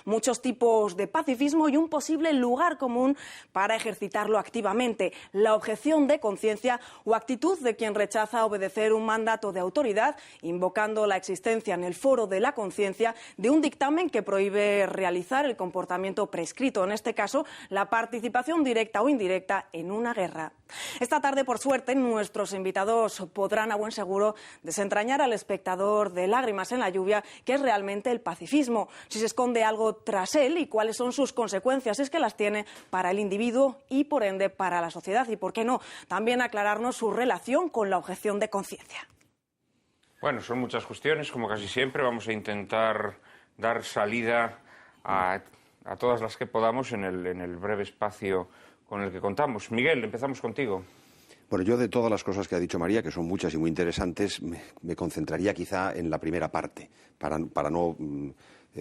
Muchos tipos de pacifismo y un posible lugar común para ejercitarlo activamente: la objeción de conciencia o actitud de quien rechaza obedecer un mandato de autoridad, invocando la existencia en el foro de la conciencia de un dictamen que prohíbe realizar el comportamiento prescrito, en este caso, la participación directa o indirecta en una guerra. Esta tarde, por suerte, nuestros invitados podrán a buen seguro desentrañar al espectador de Lágrimas en la lluvia qué es realmente el pacifismo, si se esconde algo tras él y cuáles son sus consecuencias, es que las tiene para el individuo y, por ende, para la sociedad. Y, ¿por qué no?, también aclararnos su relación con la objeción de conciencia. Bueno, son muchas cuestiones, como casi siempre. Vamos a intentar dar salida a todas las que podamos en el breve espacio con el que contamos. Miguel, empezamos contigo. Bueno, yo de todas las cosas que ha dicho María, que son muchas y muy interesantes, me concentraría quizá en la primera parte, para no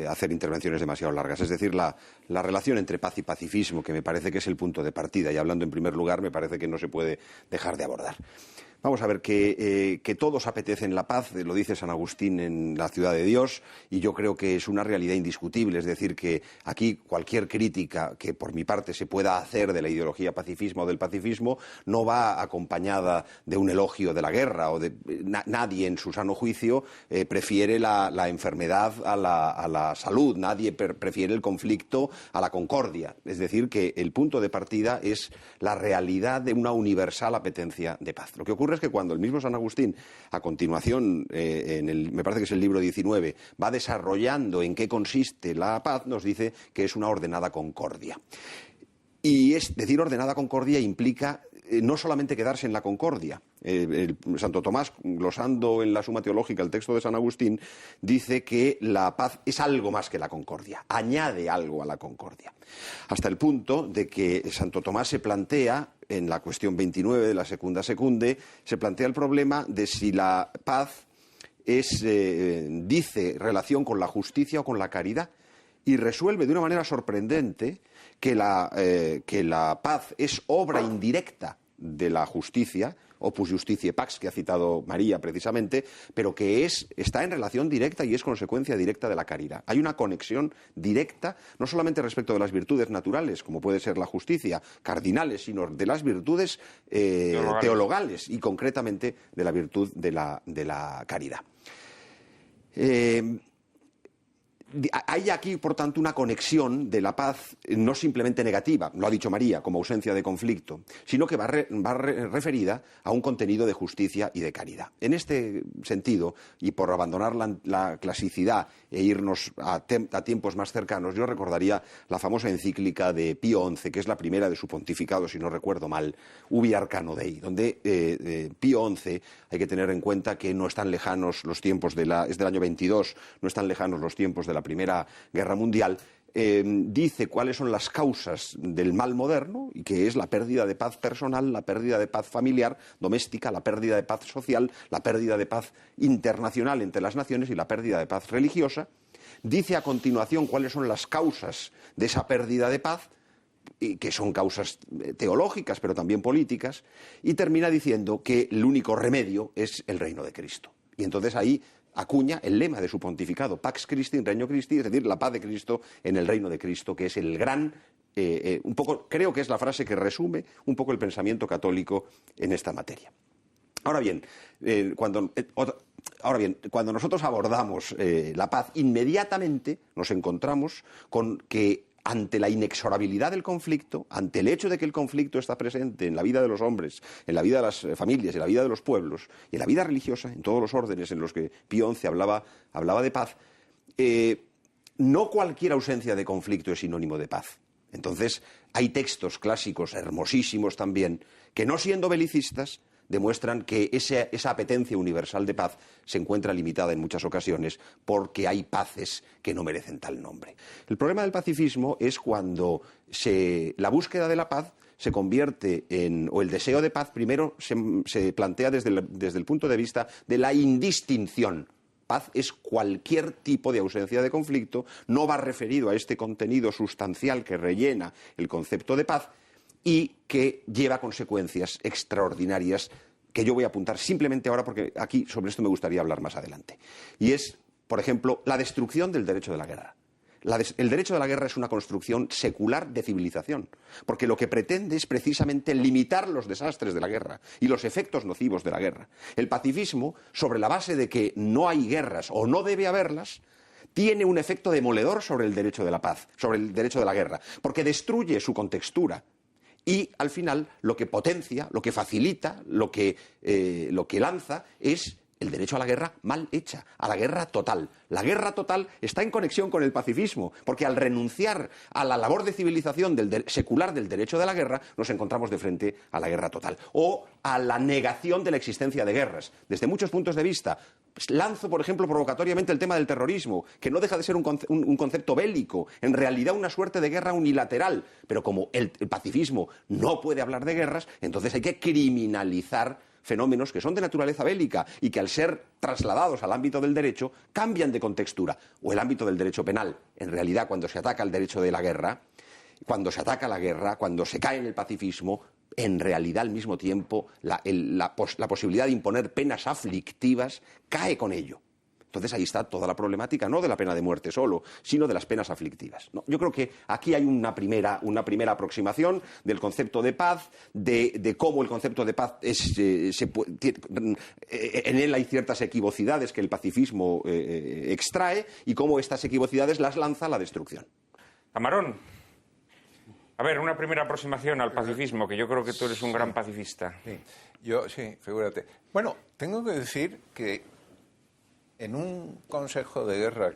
hacer intervenciones demasiado largas. Es decir, la relación entre paz y pacifismo, que me parece que es el punto de partida, y hablando en primer lugar, me parece que no se puede dejar de abordar. Vamos a ver, que todos apetecen la paz, lo dice San Agustín en La ciudad de Dios, y yo creo que es una realidad indiscutible. Es decir, que aquí cualquier crítica que por mi parte se pueda hacer de la ideología pacifismo o del pacifismo no va acompañada de un elogio de la guerra, o de nadie en su sano juicio prefiere la enfermedad a la salud, nadie prefiere el conflicto a la concordia. Es decir, que el punto de partida es la realidad de una universal apetencia de paz. Lo que ocurre es que cuando el mismo San Agustín, a continuación, me parece que es el libro 19, va desarrollando en qué consiste la paz, nos dice que es una ordenada concordia. Y es decir, ordenada concordia implica no solamente quedarse en la concordia. Santo Tomás, glosando en la Suma Teológica el texto de San Agustín, dice que la paz es algo más que la concordia, añade algo a la concordia. Hasta el punto de que Santo Tomás se plantea, en la cuestión 29 de la Secunda Secunde, se plantea el problema de si la paz dice relación con la justicia o con la caridad, y resuelve de una manera sorprendente que la paz es obra indirecta de la justicia, opus justitiae pax, que ha citado María precisamente, pero que está en relación directa y es consecuencia directa de la caridad. Hay una conexión directa, no solamente respecto de las virtudes naturales, como puede ser la justicia, cardinales, sino de las virtudes teologales y concretamente de la virtud de la caridad. Hay aquí, por tanto, una conexión de la paz no simplemente negativa, lo ha dicho María, como ausencia de conflicto, sino que va referida a un contenido de justicia y de caridad. En este sentido, y por abandonar la clasicidad e irnos a tiempos más cercanos, yo recordaría la famosa encíclica de Pío XI, que es la primera de su pontificado, si no recuerdo mal, Ubi Arcano Dei, donde Pío XI, hay que tener en cuenta que no están lejanos los tiempos es del año 22, no están lejanos los tiempos de la la Primera Guerra Mundial, dice cuáles son las causas del mal moderno, y que es la pérdida de paz personal, la pérdida de paz familiar, doméstica, la pérdida de paz social, la pérdida de paz internacional entre las naciones y la pérdida de paz religiosa. Dice a continuación cuáles son las causas de esa pérdida de paz, y que son causas teológicas, pero también políticas, y termina diciendo que el único remedio es el reino de Cristo. Y entonces ahí acuña el lema de su pontificado, Pax Christi in Regno Christi, es decir, la paz de Cristo en el reino de Cristo, que es el gran, un poco, creo que es la frase que resume un poco el pensamiento católico en esta materia. Ahora bien, cuando nosotros abordamos la paz, inmediatamente nos encontramos con que ante la inexorabilidad del conflicto, ante el hecho de que el conflicto está presente en la vida de los hombres, en la vida de las familias, en la vida de los pueblos y en la vida religiosa, en todos los órdenes en los que Pío XI hablaba de paz, no cualquier ausencia de conflicto es sinónimo de paz. Entonces, hay textos clásicos hermosísimos también que, no siendo belicistas, demuestran que esa apetencia universal de paz se encuentra limitada en muchas ocasiones porque hay paces que no merecen tal nombre. El problema del pacifismo es cuando la búsqueda de la paz se convierte o el deseo de paz primero se plantea desde el punto de vista de la indistinción. Paz es cualquier tipo de ausencia de conflicto, no va referido a este contenido sustancial que rellena el concepto de paz, y que lleva consecuencias extraordinarias que yo voy a apuntar simplemente ahora porque aquí sobre esto me gustaría hablar más adelante. Y es, por ejemplo, la destrucción del derecho de la guerra. El derecho de la guerra es una construcción secular de civilización, porque lo que pretende es precisamente limitar los desastres de la guerra y los efectos nocivos de la guerra. El pacifismo, sobre la base de que no hay guerras o no debe haberlas, tiene un efecto demoledor sobre el derecho de la paz, sobre el derecho de la guerra, porque destruye su contextura. Y al final lo que potencia, lo que facilita, lo que lanza es el derecho a la guerra mal hecha, a la guerra total. La guerra total está en conexión con el pacifismo, porque al renunciar a la labor de civilización secular del derecho de la guerra, nos encontramos de frente a la guerra total, o a la negación de la existencia de guerras. Desde muchos puntos de vista, lanzo, por ejemplo, provocatoriamente el tema del terrorismo, que no deja de ser un concepto bélico, en realidad una suerte de guerra unilateral, pero como el pacifismo no puede hablar de guerras, entonces hay que criminalizar fenómenos que son de naturaleza bélica y que al ser trasladados al ámbito del derecho cambian de contextura, o el ámbito del derecho penal. En realidad, cuando se ataca el derecho de la guerra, cuando se ataca la guerra, cuando se cae en el pacifismo, en realidad al mismo tiempo la posibilidad de imponer penas aflictivas cae con ello. Entonces ahí está toda la problemática, no de la pena de muerte solo, sino de las penas aflictivas, ¿no? Yo creo que aquí hay una primera aproximación del concepto de paz, de cómo el concepto de paz en él hay ciertas equivocidades que el pacifismo extrae, y cómo estas equivocidades las lanza a la destrucción. Camarón, a ver, una primera aproximación al pacifismo, que yo creo que tú eres un gran pacifista. Sí, figúrate. Bueno, tengo que decir que en un consejo de guerra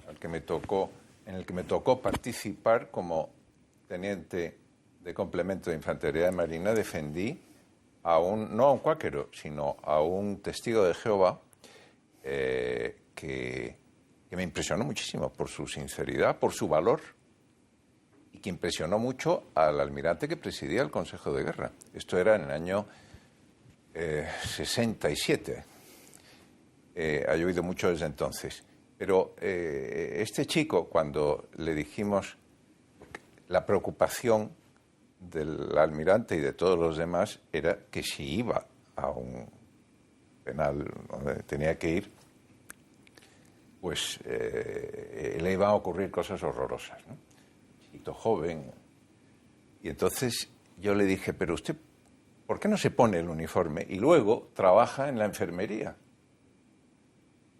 en el que me tocó participar como teniente de complemento de infantería de marina, defendí no a un cuáquero, sino a un testigo de Jehová que me impresionó muchísimo por su sinceridad, por su valor, y que impresionó mucho al almirante que presidía el Consejo de Guerra. Esto era en el año 67. Ha llovido mucho desde entonces. Pero este chico, cuando le dijimos la preocupación del almirante y de todos los demás era que si iba a un penal donde tenía que ir, pues le iban a ocurrir cosas horrorosas, ¿no? Chiquito joven. Y entonces yo le dije, pero usted, ¿por qué no se pone el uniforme y luego trabaja en la enfermería?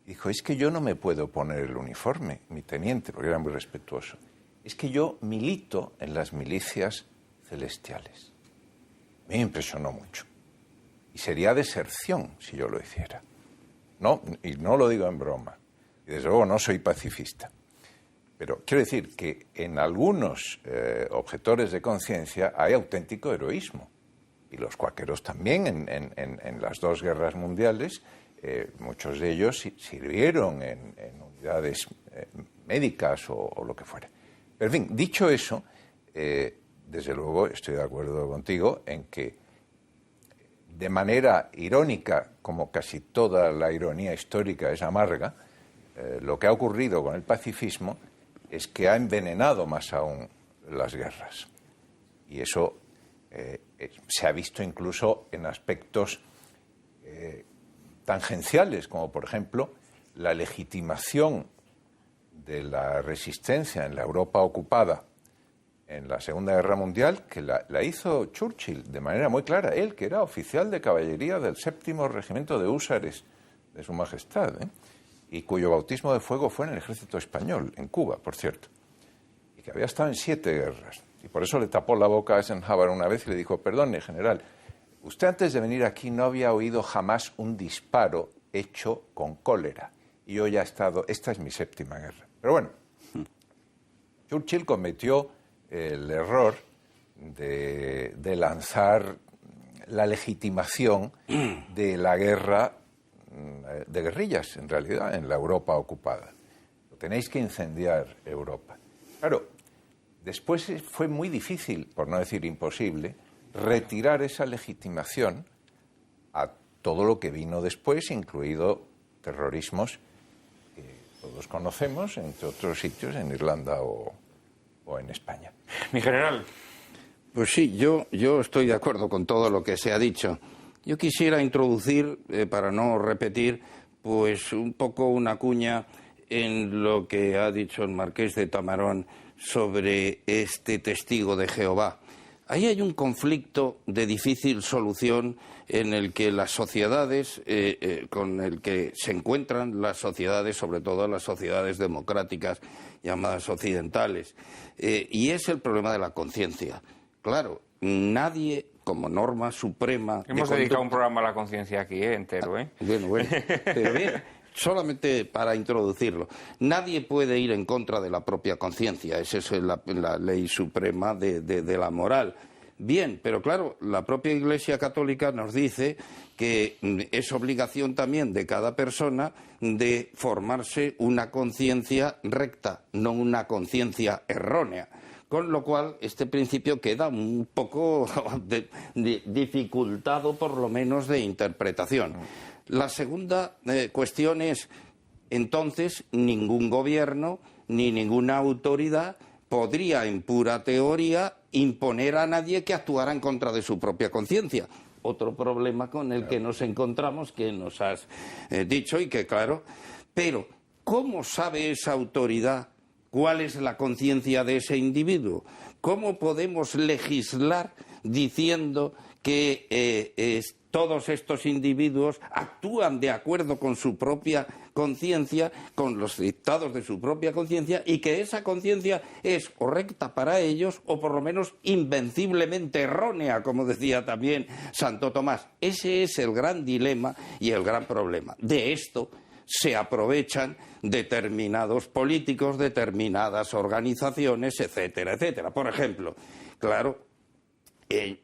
Dijo, es que yo no me puedo poner el uniforme, mi teniente, porque era muy respetuoso. Es que yo milito en las milicias celestiales. Me impresionó mucho. Y sería deserción si yo lo hiciera. No, y no lo digo en broma. Y desde luego no soy pacifista. Pero quiero decir que en algunos objetores de conciencia hay auténtico heroísmo. Y los cuáqueros también en las dos guerras mundiales. Muchos de ellos sirvieron en unidades médicas o lo que fuera. Pero, en fin, dicho eso, desde luego estoy de acuerdo contigo en que, de manera irónica, como casi toda la ironía histórica es amarga, lo que ha ocurrido con el pacifismo es que ha envenenado más aún las guerras. Y eso se ha visto incluso en aspectos tangenciales, como por ejemplo la legitimación de la resistencia en la Europa ocupada en la Segunda Guerra Mundial, que la hizo Churchill de manera muy clara, él que era oficial de caballería del 7º Regimiento de Húsares de Su Majestad, y cuyo bautismo de fuego fue en el ejército español, en Cuba, por cierto, y que había estado en 7 guerras. Y por eso le tapó la boca a Eisenhower una vez y le dijo: perdone, general, usted antes de venir aquí no había oído jamás un disparo hecho con cólera. Y yo ya he estado, esta es mi 7ª guerra. Pero bueno, Churchill cometió el error de lanzar la legitimación de la guerra de guerrillas, en realidad, en la Europa ocupada. Tenéis que incendiar Europa. Claro, después fue muy difícil, por no decir imposible, retirar esa legitimación a todo lo que vino después, incluido terrorismos que todos conocemos, entre otros sitios, en Irlanda o en España. Mi general. Pues sí, yo estoy de acuerdo con todo lo que se ha dicho. Yo quisiera introducir, para no repetir, pues un poco una cuña en lo que ha dicho el marqués de Tamarón sobre este testigo de Jehová. Ahí hay un conflicto de difícil solución en el que las sociedades, con el que se encuentran las sociedades, sobre todo las sociedades democráticas llamadas occidentales, y es el problema de la conciencia. Claro, nadie, como norma suprema... Hemos dedicado un programa a la conciencia aquí, entero, ¿eh? Bueno, pero bien, solamente para introducirlo. Nadie puede ir en contra de la propia conciencia, esa es la ley suprema de la moral. Bien, pero claro, la propia Iglesia Católica nos dice que es obligación también de cada persona de formarse una conciencia recta, no una conciencia errónea. Con lo cual, este principio queda un poco dificultado, por lo menos, de interpretación. La segunda cuestión es, entonces, ningún gobierno ni ninguna autoridad podría, en pura teoría, imponer a nadie que actuara en contra de su propia conciencia. Otro problema con el que nos encontramos, que nos has dicho, y que, claro, pero ¿cómo sabe esa autoridad cuál es la conciencia de ese individuo? ¿Cómo podemos legislar diciendo que todos estos individuos actúan de acuerdo con su propia conciencia, con los dictados de su propia conciencia, y que esa conciencia es o recta para ellos o por lo menos invenciblemente errónea, como decía también Santo Tomás? Ese es el gran dilema y el gran problema. De esto se aprovechan determinados políticos, determinadas organizaciones, etcétera, etcétera. Por ejemplo, claro,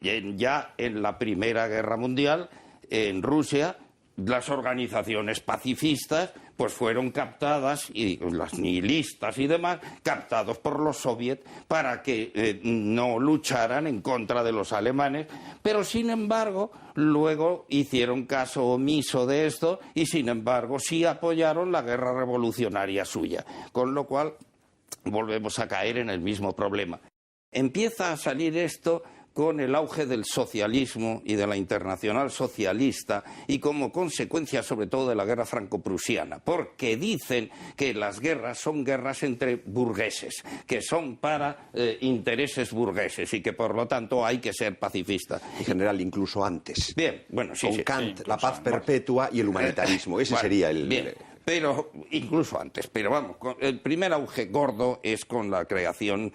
ya en la Primera Guerra Mundial, en Rusia, las organizaciones pacifistas pues fueron captadas, y las nihilistas y demás, captados por los soviets para que no lucharan en contra de los alemanes, pero sin embargo luego hicieron caso omiso de esto y sin embargo sí apoyaron la guerra revolucionaria suya, con lo cual volvemos a caer en el mismo problema. Empieza a salir esto con el auge del socialismo y de la internacional socialista, y como consecuencia sobre todo de la guerra franco-prusiana, porque dicen que las guerras son guerras entre burgueses, que son para intereses burgueses y que por lo tanto hay que ser pacifista. En general, incluso antes. Bien, bueno, sí. Con Kant, sí, la paz perpetua y el humanitarismo. Ese sería el... Bien. Pero incluso antes, pero vamos, el primer auge gordo es con la creación,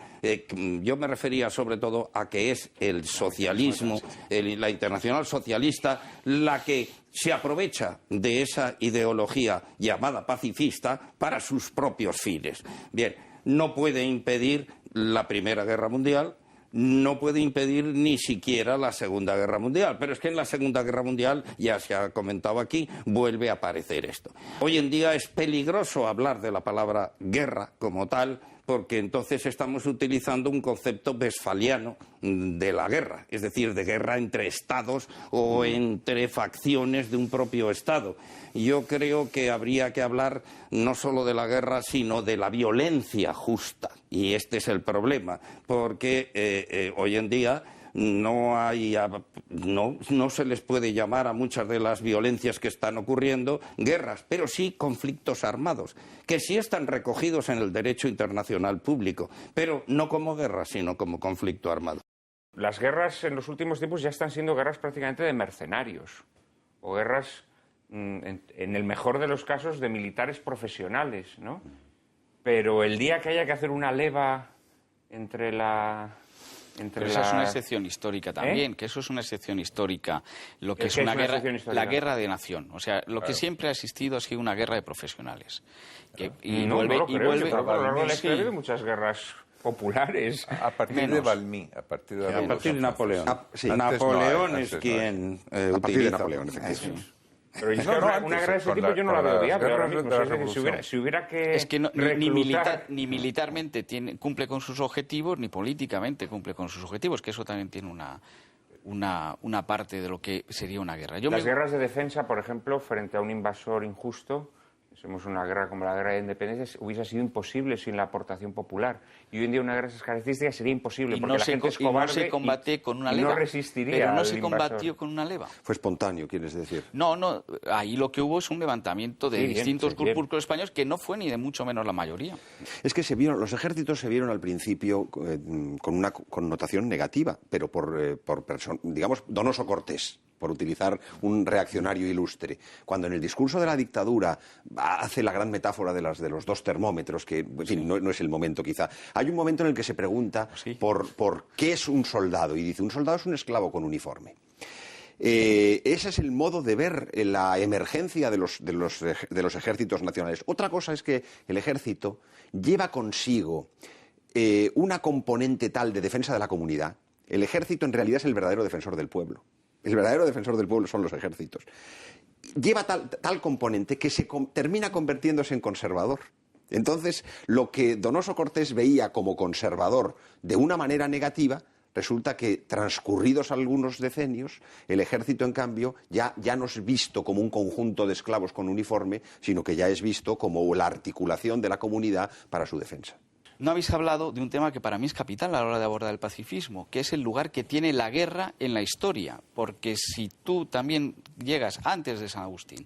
yo me refería sobre todo a que es el socialismo, la internacional socialista, la que se aprovecha de esa ideología llamada pacifista para sus propios fines. Bien, no puede impedir la Primera Guerra Mundial, no puede impedir ni siquiera la Segunda Guerra Mundial. Pero es que en la Segunda Guerra Mundial, ya se ha comentado aquí, vuelve a aparecer esto. Hoy en día es peligroso hablar de la palabra guerra como tal, porque entonces estamos utilizando un concepto westfaliano de la guerra, es decir, de guerra entre estados o entre facciones de un propio estado. Yo creo que habría que hablar no solo de la guerra, sino de la violencia justa. Y este es el problema, porque hoy en día no se les puede llamar a muchas de las violencias que están ocurriendo guerras, pero sí conflictos armados, que sí están recogidos en el derecho internacional público, pero no como guerra, sino como conflicto armado. Las guerras en los últimos tiempos ya están siendo guerras prácticamente de mercenarios, o guerras, en el mejor de los casos, de militares profesionales, ¿no? Pero el día que haya que hacer una leva entre la... Pero esa es una excepción histórica también, que eso es una excepción histórica. Lo que es una guerra, la guerra de nación. O sea, lo que siempre ha existido ha sido una guerra de profesionales. Y vuelve. A lo largo de la historia ha habido muchas guerras populares. A partir de Valmy, a partir de Napoleón. Napoleón es quien a partir de Napoleón, efectivamente. Pero es que una guerra de ese tipo yo no la veo viable ahora mismo. Si hubiera que es que ni militarmente cumple con sus objetivos, ni políticamente cumple con sus objetivos, que eso también tiene una parte de lo que sería una guerra. Las guerras de defensa, por ejemplo, frente a un invasor injusto, somos una guerra como la guerra de independencia, hubiese sido imposible sin la aportación popular. Y hoy en día una guerra de esas características sería imposible, porque la gente es cobarde y no se combate con una leva. No resistiría. Pero no se combatió con una leva. Fue espontáneo, ¿quieres decir? No, ahí lo que hubo es un levantamiento de distintos grupúsculos españoles que no fue ni de mucho menos la mayoría. Es que los ejércitos se vieron al principio con una connotación negativa, pero digamos, Donoso Cortés, por utilizar un reaccionario ilustre. Cuando en el discurso de la dictadura hace la gran metáfora de los dos termómetros, que en fin, no es el momento quizá. Hay un momento en el que se pregunta por qué es un soldado, y dice, un soldado es un esclavo con uniforme. Ese es el modo de ver la emergencia de los ejércitos nacionales. Otra cosa es que el ejército lleva consigo una componente tal de defensa de la comunidad. El ejército en realidad es el verdadero defensor del pueblo. El verdadero defensor del pueblo son los ejércitos. Lleva tal componente que se termina convirtiéndose en conservador. Entonces, lo que Donoso Cortés veía como conservador de una manera negativa, resulta que transcurridos algunos decenios, el ejército, en cambio, ya no es visto como un conjunto de esclavos con uniforme, sino que ya es visto como la articulación de la comunidad para su defensa. No habéis hablado de un tema que para mí es capital a la hora de abordar el pacifismo, que es el lugar que tiene la guerra en la historia. Porque si tú también llegas antes de San Agustín,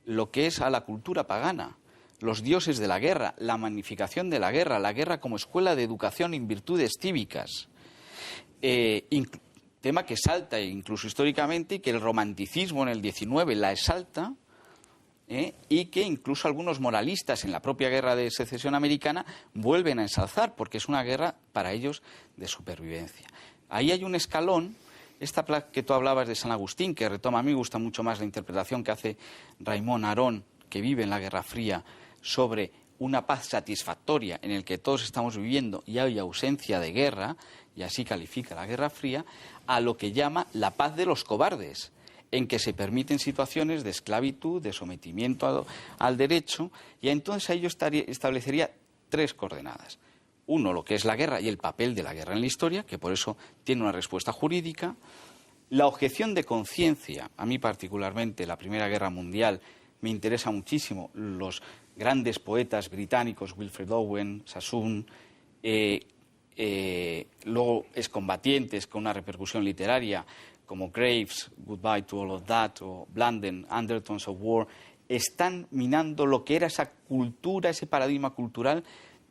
lo que es a la cultura pagana, los dioses de la guerra, la magnificación de la guerra como escuela de educación en virtudes cívicas, tema que salta incluso históricamente y que el romanticismo en el XIX la exalta, y que incluso algunos moralistas en la propia guerra de secesión americana vuelven a ensalzar, porque es una guerra para ellos de supervivencia. Ahí hay un escalón, esta que tú hablabas de San Agustín, que retoma, a mí me gusta mucho más la interpretación que hace Raimon Aron, que vive en la Guerra Fría, sobre una paz satisfactoria en el que todos estamos viviendo y hay ausencia de guerra, y así califica la Guerra Fría, a lo que llama la paz de los cobardes, en que se permiten situaciones de esclavitud, de sometimiento al derecho, y entonces ahí yo establecería tres coordenadas. Uno, lo que es la guerra y el papel de la guerra en la historia, que por eso tiene una respuesta jurídica. La objeción de conciencia, a mí particularmente, la Primera Guerra Mundial, me interesa muchísimo. Los grandes poetas británicos, Wilfred Owen, Sassoon, luego excombatientes con una repercusión literaria, como Graves, Goodbye to All of That, o Blandon, Undertones of War, están minando lo que era esa cultura, ese paradigma cultural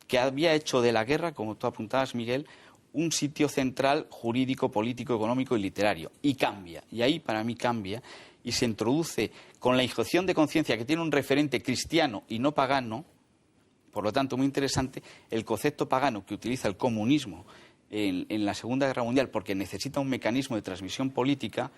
que había hecho de la guerra, como tú apuntabas, Miguel, un sitio central jurídico, político, económico y literario. Y cambia, y ahí para mí cambia, y se introduce con la objeción de conciencia que tiene un referente cristiano y no pagano, por lo tanto muy interesante, el concepto pagano que utiliza el comunismo en la Segunda Guerra Mundial, porque necesita un mecanismo de transmisión política,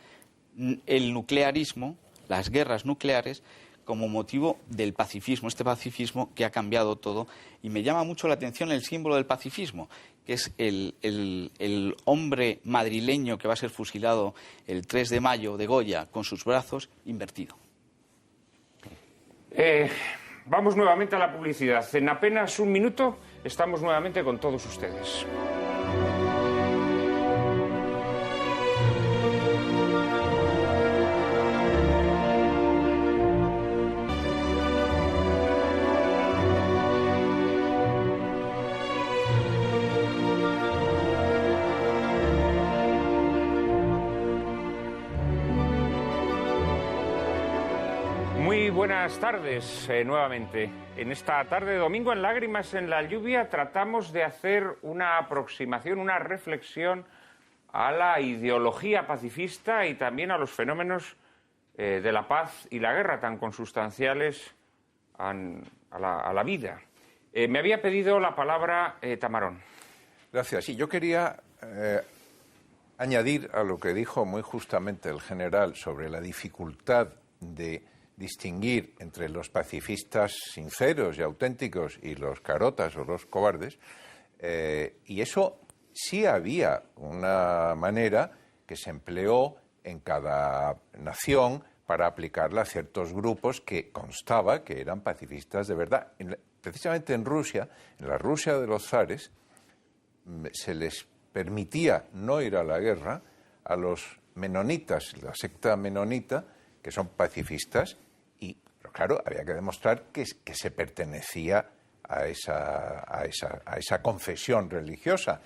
el nuclearismo, las guerras nucleares, como motivo del pacifismo, este pacifismo que ha cambiado todo. Y me llama mucho la atención el símbolo del pacifismo, que es el hombre madrileño que va a ser fusilado el 3 de mayo de Goya con sus brazos invertido. Vamos nuevamente a la publicidad. En apenas un minuto estamos nuevamente con todos ustedes. Muy buenas tardes nuevamente. En esta tarde de domingo, en Lágrimas en la lluvia, tratamos de hacer una aproximación, una reflexión a la ideología pacifista y también a los fenómenos de la paz y la guerra tan consustanciales a la vida. Me había pedido la palabra Tamarón. Gracias. Sí, yo quería añadir a lo que dijo muy justamente el general sobre la dificultad de distinguir entre los pacifistas sinceros y auténticos y los carotas o los cobardes, y eso sí había una manera que se empleó en cada nación para aplicarla a ciertos grupos que constaba que eran pacifistas de verdad. Precisamente en Rusia, en la Rusia de los zares, se les permitía no ir a la guerra a los menonitas, la secta menonita, que son pacifistas, pero claro, había que demostrar que se pertenecía a esa confesión religiosa.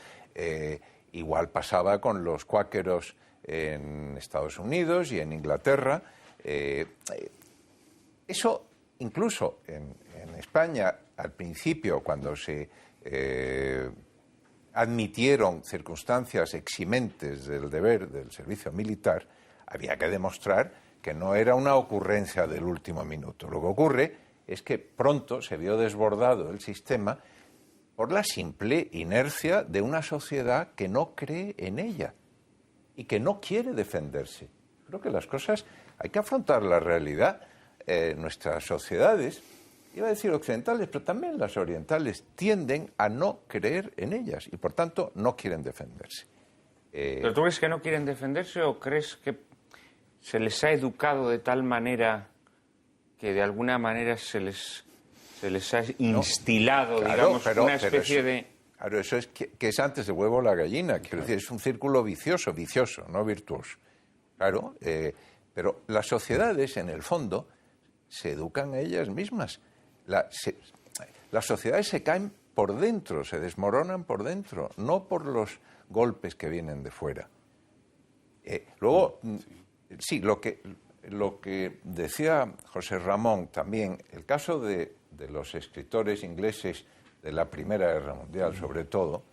Igual pasaba con los cuáqueros en Estados Unidos y en Inglaterra. Eso, incluso en España, al principio, cuando se admitieron circunstancias eximentes del deber del servicio militar, había que demostrar que no era una ocurrencia del último minuto. Lo que ocurre es que pronto se vio desbordado el sistema por la simple inercia de una sociedad que no cree en ella y que no quiere defenderse. Creo que las cosas hay que afrontar la realidad. Nuestras sociedades, iba a decir occidentales, pero también las orientales, tienden a no creer en ellas y, por tanto, no quieren defenderse. ¿Pero tú crees que no quieren defenderse o crees que se les ha educado de tal manera que de alguna manera se les ha instilado, claro, digamos, una especie de... Claro, eso es que es antes del huevo la gallina. Quiero decir, es un círculo vicioso, no virtuoso. Claro, pero las sociedades, en el fondo, se educan a ellas mismas. Las sociedades se caen por dentro, se desmoronan por dentro, no por los golpes que vienen de fuera. Luego... Sí, lo que decía José Ramón también, el caso de los escritores ingleses de la Primera Guerra Mundial, sobre todo,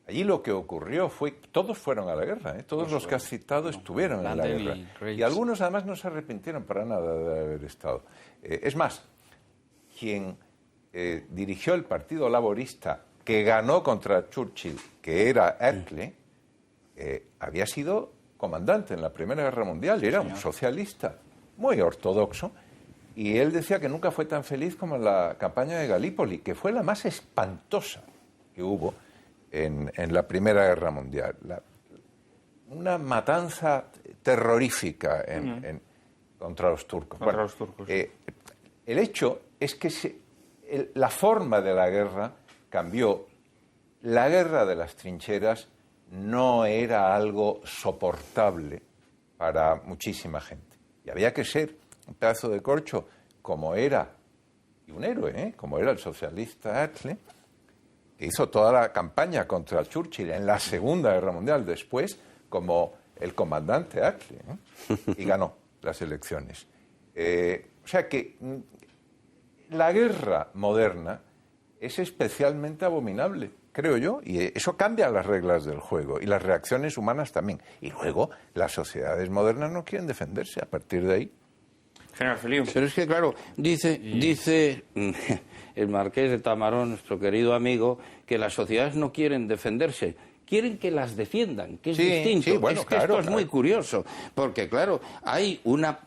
allí lo que ocurrió fue que todos fueron a la guerra, todos los que has citado estuvieron en la guerra. Y algunos además no se arrepintieron para nada de haber estado. Es más, quien dirigió el Partido Laborista, que ganó contra Churchill, que era Attlee, había sido comandante en la Primera Guerra Mundial, era un socialista muy ortodoxo, y él decía que nunca fue tan feliz como en la campaña de Galípoli, que fue la más espantosa que hubo en la Primera Guerra Mundial. Una matanza terrorífica contra los turcos. El hecho es que la forma de la guerra cambió. La guerra de las trincheras no era algo soportable para muchísima gente. Y había que ser un pedazo de corcho como era, y un héroe, como era el socialista Attlee, que hizo toda la campaña contra Churchill en la Segunda Guerra Mundial, después como el comandante Attlee, y ganó las elecciones. O sea que la guerra moderna es especialmente abominable, creo yo, y eso cambia las reglas del juego y las reacciones humanas también. Y luego las sociedades modernas no quieren defenderse a partir de ahí. General Feliu. Pero es que, claro, dice el marqués de Tamarón, nuestro querido amigo, que las sociedades no quieren defenderse. quieren que las defiendan, que es Sí, distinto. sí, bueno, Es que claro, esto es muy curioso, porque claro, hay una...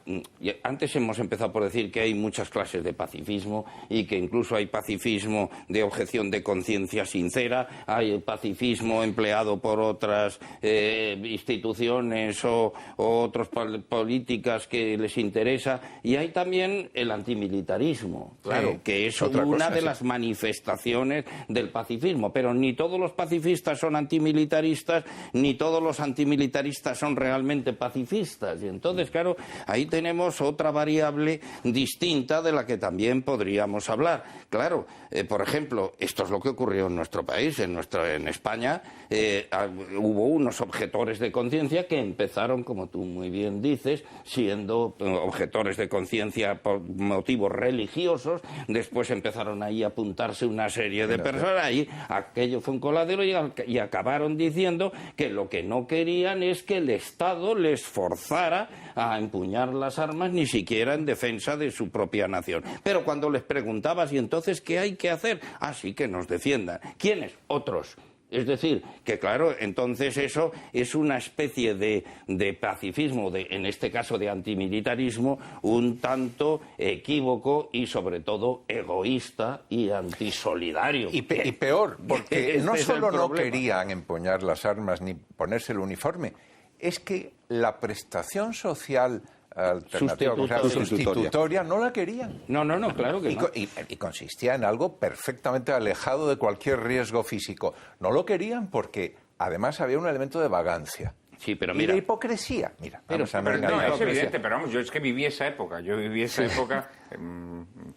Antes hemos empezado por decir que hay muchas clases de pacifismo y que incluso hay pacifismo de objeción de conciencia sincera, hay pacifismo empleado por otras instituciones o otras políticas que les interesa, y hay también el antimilitarismo, claro, Sí, que es otra una cosa, de sí. las manifestaciones del pacifismo, pero ni todos los pacifistas son antimilitaristas, ni todos los antimilitaristas son realmente pacifistas, y entonces, claro, ahí tenemos otra variable distinta de la que también podríamos hablar. Claro, por ejemplo, esto es lo que ocurrió en nuestro país, en España, hubo unos objetores de conciencia que empezaron, como tú muy bien dices, siendo objetores de conciencia por motivos religiosos, después empezaron ahí a apuntarse una serie de personas, y aquello fue un coladero, y acabaron diciendo que lo que no querían es que el Estado les forzara a empuñar las armas, ni siquiera en defensa de su propia nación. Pero cuando les preguntabas, ¿y entonces qué hay que hacer? Así que nos defiendan. ¿Quiénes? Otros. Es decir, que claro, entonces eso es una especie de pacifismo, en este caso de antimilitarismo, un tanto equívoco y sobre todo egoísta y antisolidario. Y peor, porque Este no es el solo no problema. querían empuñar las armas ni ponerse el uniforme, es que la prestación social alternativa, sustitutoria, no la querían. No, claro que no. Y consistía en algo perfectamente alejado de cualquier riesgo físico. No lo querían porque además había un elemento de vagancia. Sí, pero Y mira, de hipocresía. Mira, vamos a Pero no, engañar. es evidente, pero vamos, yo es que viví esa época. Yo viví esa época,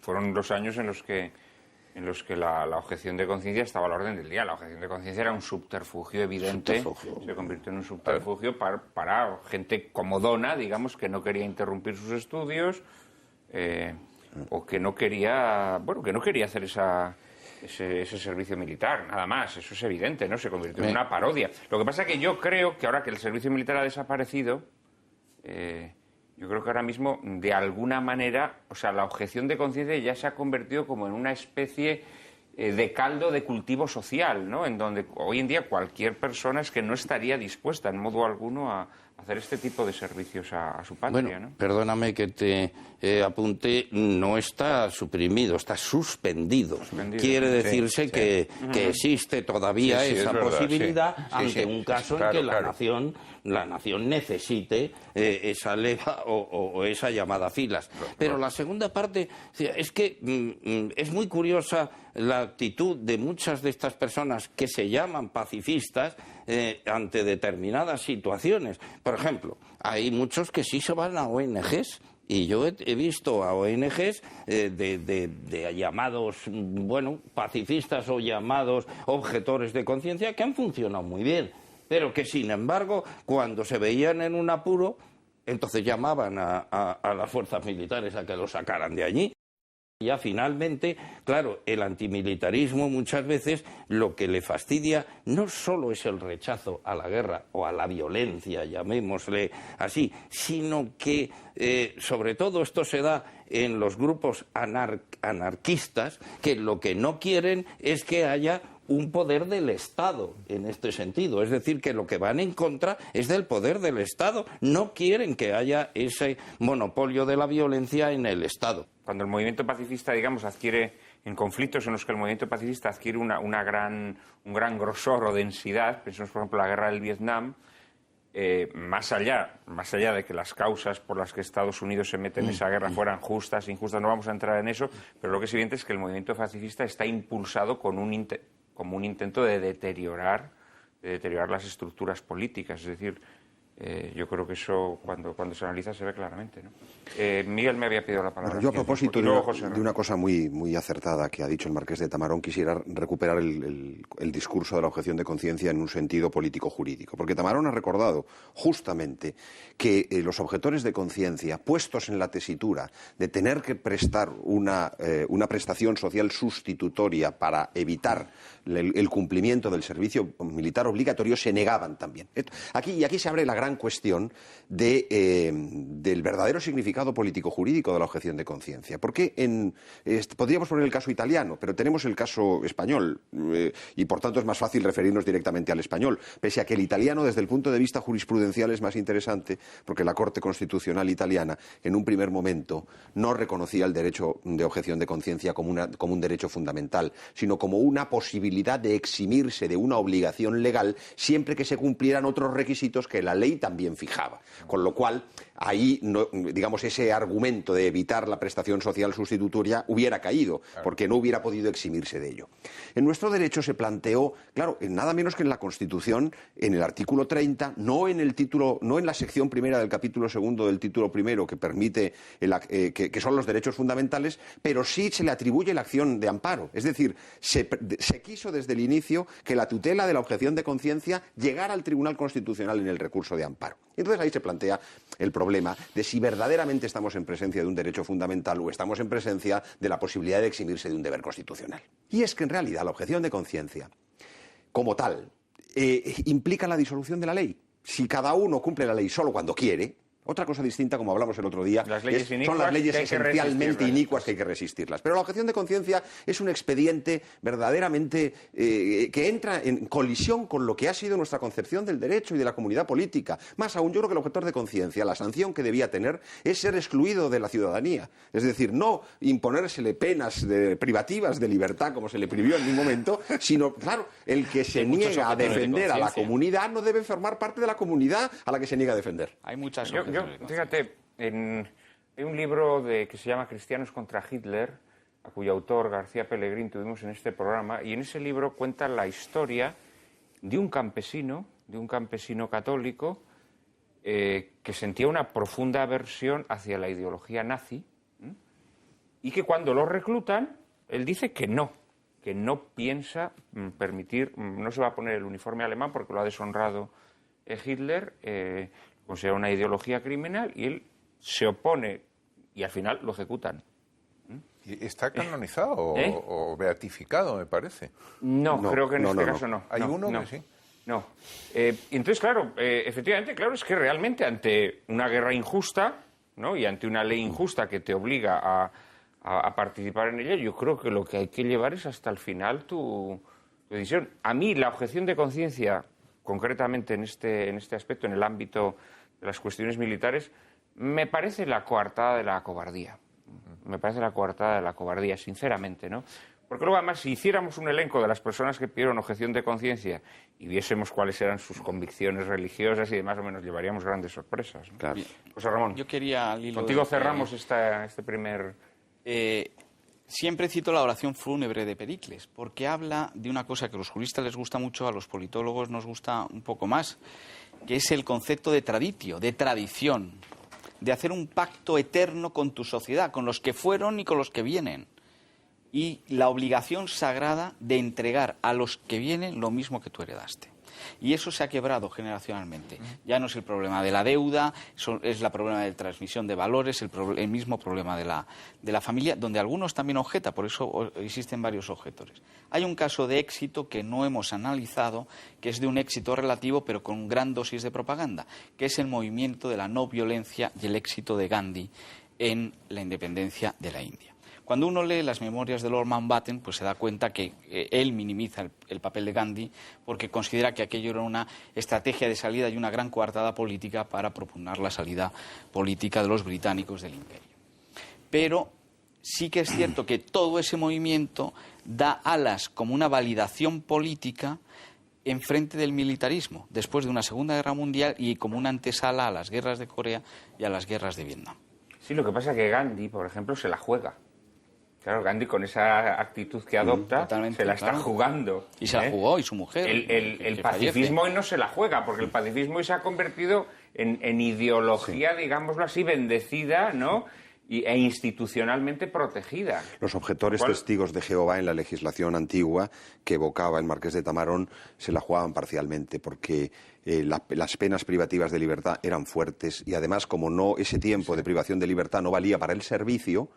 fueron los años en los que la objeción de conciencia estaba a la orden del día. La objeción de conciencia era un subterfugio evidente. Se convirtió en un subterfugio para gente comodona, digamos, que no quería interrumpir sus estudios o que no quería, hacer ese servicio militar, nada más. Eso es evidente, ¿no? Se convirtió en una parodia. Lo que pasa es que yo creo que ahora que el servicio militar ha desaparecido, yo creo que ahora mismo, de alguna manera, o sea, la objeción de conciencia ya se ha convertido como en una especie de caldo de cultivo social, ¿no? En donde hoy en día cualquier persona es que no estaría dispuesta en modo alguno a hacer este tipo de servicios a su patria, bueno, ¿no? perdóname que te apunte, no está suprimido, está suspendido. Quiere decirse que existe todavía esa posibilidad ante un caso en que la nación necesite esa leva o esa llamada filas. Pero la segunda parte es que es muy curiosa la actitud de muchas de estas personas que se llaman pacifistas ante determinadas situaciones. Por ejemplo, hay muchos que sí se van a ONGs. Y yo he visto a ONGs de llamados, bueno, pacifistas o llamados objetores de conciencia que han funcionado muy bien, pero que, sin embargo, cuando se veían en un apuro, entonces llamaban a las fuerzas militares a que los sacaran de allí. Ya finalmente, claro, el antimilitarismo muchas veces lo que le fastidia no solo es el rechazo a la guerra o a la violencia, llamémosle así, sino que sobre todo esto se da en los grupos anarquistas, que lo que no quieren es que haya un poder del Estado en este sentido. Es decir, que lo que van en contra es del poder del Estado. No quieren que haya ese monopolio de la violencia en el Estado. Cuando el movimiento pacifista, digamos, adquiere, en conflictos en los que el movimiento pacifista adquiere un gran grosor o densidad, pensemos por ejemplo en la guerra del Vietnam, más allá de que las causas por las que Estados Unidos se mete en esa guerra fueran justas, injustas, no vamos a entrar en eso, pero lo que es evidente es que el movimiento pacifista está impulsado como un intento de deteriorar las estructuras políticas, es decir, yo creo que eso cuando se analiza se ve claramente, ¿no? Miguel me había pedido la palabra. Bueno, yo a propósito de una cosa muy acertada que ha dicho el marqués de Tamarón, quisiera recuperar el discurso de la objeción de conciencia en un sentido político-jurídico, porque Tamarón ha recordado justamente que los objetores de conciencia, puestos en la tesitura de tener que prestar una prestación social sustitutoria para evitar el cumplimiento del servicio militar obligatorio, se negaban también. Aquí se abre la gran gran cuestión del verdadero significado político-jurídico de la objeción de conciencia. Porque podríamos poner el caso italiano, pero tenemos el caso español, y por tanto es más fácil referirnos directamente al español, pese a que el italiano desde el punto de vista jurisprudencial es más interesante, porque la Corte Constitucional italiana en un primer momento no reconocía el derecho de objeción de conciencia como un derecho fundamental, sino como una posibilidad de eximirse de una obligación legal siempre que se cumplieran otros requisitos que la ley también fijaba. Con lo cual, ahí, digamos, ese argumento de evitar la prestación social sustitutoria hubiera caído, porque no hubiera podido eximirse de ello. En nuestro derecho se planteó, claro, nada menos que en la Constitución, en el artículo 30, no en la sección primera del capítulo segundo del título primero, que permite que son los derechos fundamentales, pero sí se le atribuye la acción de amparo. Es decir, se quiso desde el inicio que la tutela de la objeción de conciencia llegara al Tribunal Constitucional en el recurso de amparo. Entonces ahí se plantea el problema de si verdaderamente estamos en presencia de un derecho fundamental o estamos en presencia de la posibilidad de eximirse de un deber constitucional. Y es que en realidad la objeción de conciencia, como tal, implica la disolución de la ley. Si cada uno cumple la ley solo cuando quiere. Otra cosa distinta, como hablamos el otro día, son las leyes esencialmente inicuas que hay que resistirlas. Pero la objeción de conciencia es un expediente verdaderamente que entra en colisión con lo que ha sido nuestra concepción del derecho y de la comunidad política. Más aún, yo creo que el objetor de conciencia, la sanción que debía tener, es ser excluido de la ciudadanía. Es decir, no imponérsele penas privativas de libertad, como se le prohibió en un momento, sino, claro, el que se niega a defender a la comunidad no debe formar parte de la comunidad a la que se niega a defender. Hay muchas fíjate, hay un libro que se llama Cristianos contra Hitler, a cuyo autor García Pellegrín tuvimos en este programa, y en ese libro cuenta la historia de un campesino católico que sentía una profunda aversión hacia la ideología nazi, y que cuando lo reclutan, él dice que no piensa permitir, no se va a poner el uniforme alemán porque lo ha deshonrado Hitler, considera una ideología criminal, y él se opone y al final lo ejecutan. ¿Y está canonizado o beatificado, me parece? No, creo que en este caso no. ¿Hay uno que sí? No. Entonces, claro, efectivamente, claro, es que realmente ante una guerra injusta, ¿no?, y ante una ley injusta que te obliga a participar en ella, yo creo que lo que hay que llevar es hasta el final tu decisión. A mí la objeción de conciencia, concretamente en este aspecto, en el ámbito de las cuestiones militares, me parece la coartada de la cobardía. Me parece la coartada de la cobardía, sinceramente, ¿no? Porque luego, además, si hiciéramos un elenco de las personas que pidieron objeción de conciencia y viésemos cuáles eran sus convicciones religiosas y demás, o menos llevaríamos grandes sorpresas, ¿no? Claro. José Ramón, yo quería, contigo cerramos este primer... Siempre cito la oración fúnebre de Pericles, porque habla de una cosa que a los juristas les gusta mucho, a los politólogos nos gusta un poco más, que es el concepto de traditio, de tradición, de hacer un pacto eterno con tu sociedad, con los que fueron y con los que vienen. Y la obligación sagrada de entregar a los que vienen lo mismo que tú heredaste. Y eso se ha quebrado generacionalmente. Ya no es el problema de la deuda, es el problema de transmisión de valores, el mismo problema de la familia, donde algunos también objeta, por eso existen varios objetores. Hay un caso de éxito que no hemos analizado, que es de un éxito relativo, pero con gran dosis de propaganda, que es el movimiento de la no violencia y el éxito de Gandhi en la independencia de la India. Cuando uno lee las memorias de Lord Mountbatten, pues se da cuenta que él minimiza el papel de Gandhi porque considera que aquello era una estrategia de salida y una gran coartada política para propugnar la salida política de los británicos del imperio. Pero sí que es cierto que todo ese movimiento da alas como una validación política en frente del militarismo, después de una Segunda Guerra Mundial y como una antesala a las guerras de Corea y a las guerras de Vietnam. Sí, lo que pasa es que Gandhi, por ejemplo, se la juega. Claro, Gandhi con esa actitud que adopta, se la está jugando. Y se la jugó, y su mujer. El pacifismo hoy no se la juega, porque el pacifismo hoy se ha convertido en ideología, digámoslo así, bendecida, ¿no?, e institucionalmente protegida. Los objetores testigos de Jehová en la legislación antigua que evocaba el Marqués de Tamarón se la jugaban parcialmente porque las penas privativas de libertad eran fuertes y además, como ese tiempo de privación de libertad no valía para el servicio,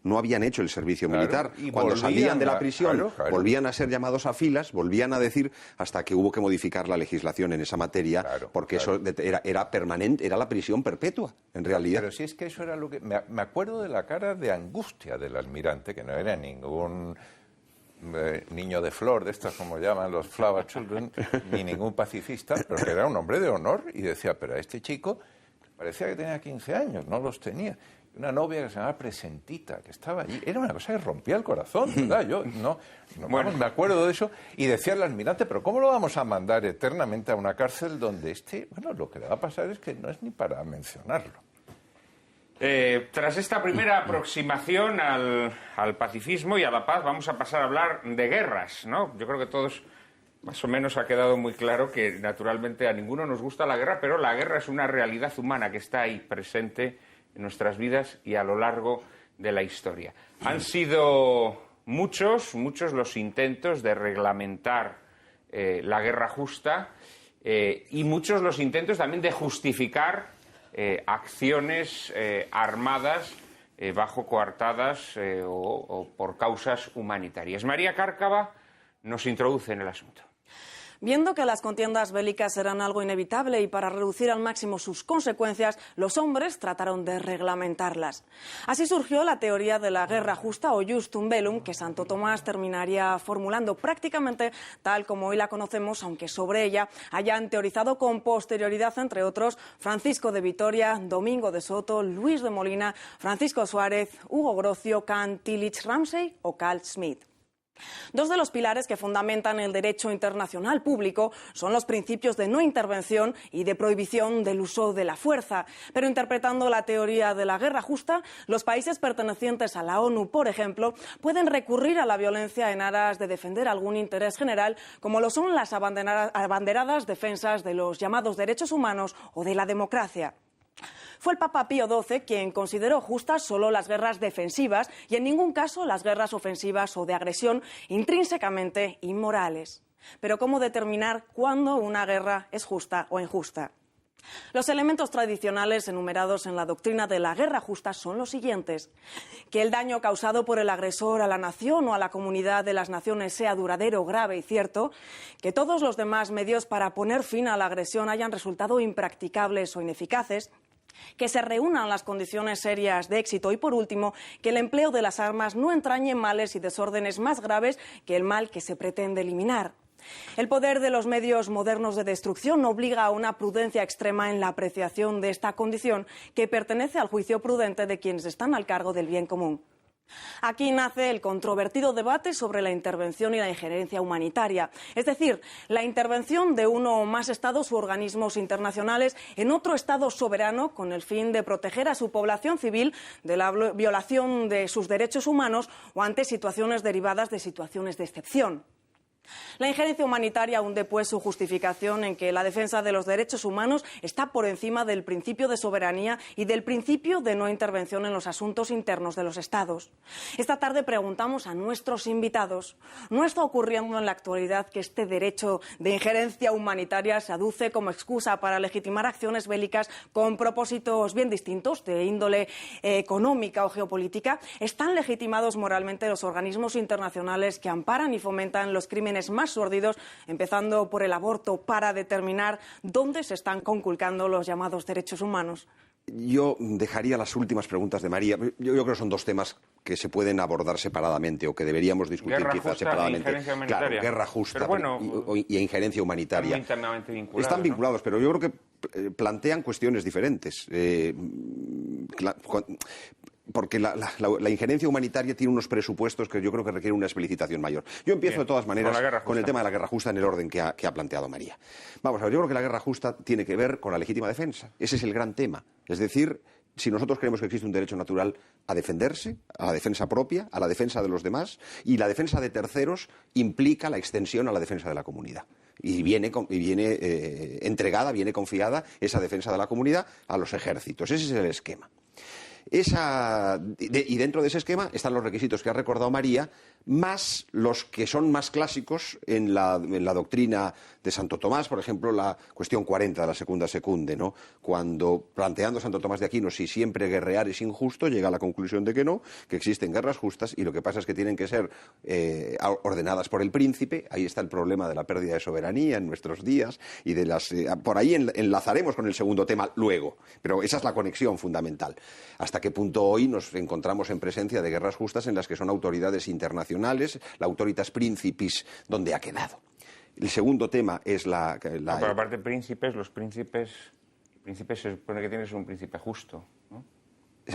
no habían hecho el servicio Claro, militar. y Cuando salían de la prisión, claro. volvían a ser llamados a filas, volvían a decir, hasta que hubo que modificar la legislación en esa materia, porque eso era permanente, era la prisión perpetua, en realidad. Pero si es que eso era lo que... Me acuerdo de la cara de angustia del almirante, que no era ningún niño de flor, de estos como llaman los flower children, ni ningún pacifista, pero que era un hombre de honor, y decía, pero a este chico parecía que tenía 15 años, no los tenía. Una novia que se llamaba Presentita, que estaba allí, era una cosa que rompía el corazón, ¿verdad? Yo bueno, me acuerdo de eso, y decía el almirante, pero ¿cómo lo vamos a mandar eternamente a una cárcel donde lo que le va a pasar es que no es ni para mencionarlo? Tras esta primera aproximación al pacifismo y a la paz, vamos a pasar a hablar de guerras, ¿no? Yo creo que todos, más o menos, ha quedado muy claro que, naturalmente, a ninguno nos gusta la guerra, pero la guerra es una realidad humana que está ahí, presente en nuestras vidas y a lo largo de la historia. Han sido muchos los intentos de reglamentar la guerra justa y muchos los intentos también de justificar acciones armadas bajo coartadas o por causas humanitarias. María Cárcava nos introduce en el asunto. Viendo que las contiendas bélicas serán algo inevitable y para reducir al máximo sus consecuencias, los hombres trataron de reglamentarlas. Así surgió la teoría de la guerra justa o justum bellum, que Santo Tomás terminaría formulando prácticamente tal como hoy la conocemos, aunque sobre ella hayan teorizado con posterioridad, entre otros, Francisco de Vitoria, Domingo de Soto, Luis de Molina, Francisco Suárez, Hugo Grocio, Kant, Tillich, Ramsay o Carl Schmitt. Dos de los pilares que fundamentan el derecho internacional público son los principios de no intervención y de prohibición del uso de la fuerza. Pero interpretando la teoría de la guerra justa, los países pertenecientes a la ONU, por ejemplo, pueden recurrir a la violencia en aras de defender algún interés general, como lo son las abanderadas defensas de los llamados derechos humanos o de la democracia. Fue el Papa Pío XII quien consideró justas solo las guerras defensivas y en ningún caso las guerras ofensivas o de agresión intrínsecamente inmorales. Pero ¿cómo determinar cuándo una guerra es justa o injusta? Los elementos tradicionales enumerados en la doctrina de la guerra justa son los siguientes: que el daño causado por el agresor a la nación o a la comunidad de las naciones sea duradero, grave y cierto, que todos los demás medios para poner fin a la agresión hayan resultado impracticables o ineficaces, que se reúnan las condiciones serias de éxito y, por último, que el empleo de las armas no entrañe males y desórdenes más graves que el mal que se pretende eliminar. El poder de los medios modernos de destrucción obliga a una prudencia extrema en la apreciación de esta condición que pertenece al juicio prudente de quienes están al cargo del bien común. Aquí nace el controvertido debate sobre la intervención y la injerencia humanitaria, es decir, la intervención de uno o más estados u organismos internacionales en otro estado soberano con el fin de proteger a su población civil de la violación de sus derechos humanos o ante situaciones derivadas de situaciones de excepción. La injerencia humanitaria hunde, pues, su justificación en que la defensa de los derechos humanos está por encima del principio de soberanía y del principio de no intervención en los asuntos internos de los Estados. Esta tarde preguntamos a nuestros invitados: ¿no está ocurriendo en la actualidad que este derecho de injerencia humanitaria se aduce como excusa para legitimar acciones bélicas con propósitos bien distintos, de índole económica o geopolítica? ¿Están legitimados moralmente los organismos internacionales que amparan y fomentan los crímenes más sórdidos, empezando por el aborto, para determinar dónde se están conculcando los llamados derechos humanos? Yo dejaría las últimas preguntas de María. Yo creo que son dos temas que se pueden abordar separadamente o que deberíamos discutir quizás separadamente. Claro, guerra justa y injerencia humanitaria. Están vinculados, pero yo creo que plantean cuestiones diferentes. Porque la injerencia humanitaria tiene unos presupuestos que yo creo que requieren una explicitación mayor. Yo empiezo de todas maneras con el tema de la guerra justa en el orden que ha planteado María. Vamos a ver, yo creo que la guerra justa tiene que ver con la legítima defensa. Ese es el gran tema. Es decir, si nosotros creemos que existe un derecho natural a defenderse, a la defensa propia, a la defensa de los demás, y la defensa de terceros implica la extensión a la defensa de la comunidad. Y viene entregada, viene confiada esa defensa de la comunidad a los ejércitos. Ese es el esquema. Y dentro de ese esquema están los requisitos que ha recordado María, más los que son más clásicos en la doctrina de Santo Tomás, por ejemplo, la cuestión 40 de la Secunda Secunde, ¿no? Cuando, planteando Santo Tomás de Aquino si siempre guerrear es injusto, llega a la conclusión de que no, que existen guerras justas y lo que pasa es que tienen que ser ordenadas por el príncipe. Ahí está el problema de la pérdida de soberanía en nuestros días y de las... por ahí enlazaremos con el segundo tema luego, pero esa es la conexión fundamental. ¿Hasta qué punto hoy nos encontramos en presencia de guerras justas en las que son autoridades internacionales, la autoritas principis, donde ha quedado? El segundo tema es la... No, pero aparte los príncipes se supone que tienes un príncipe justo, ¿no?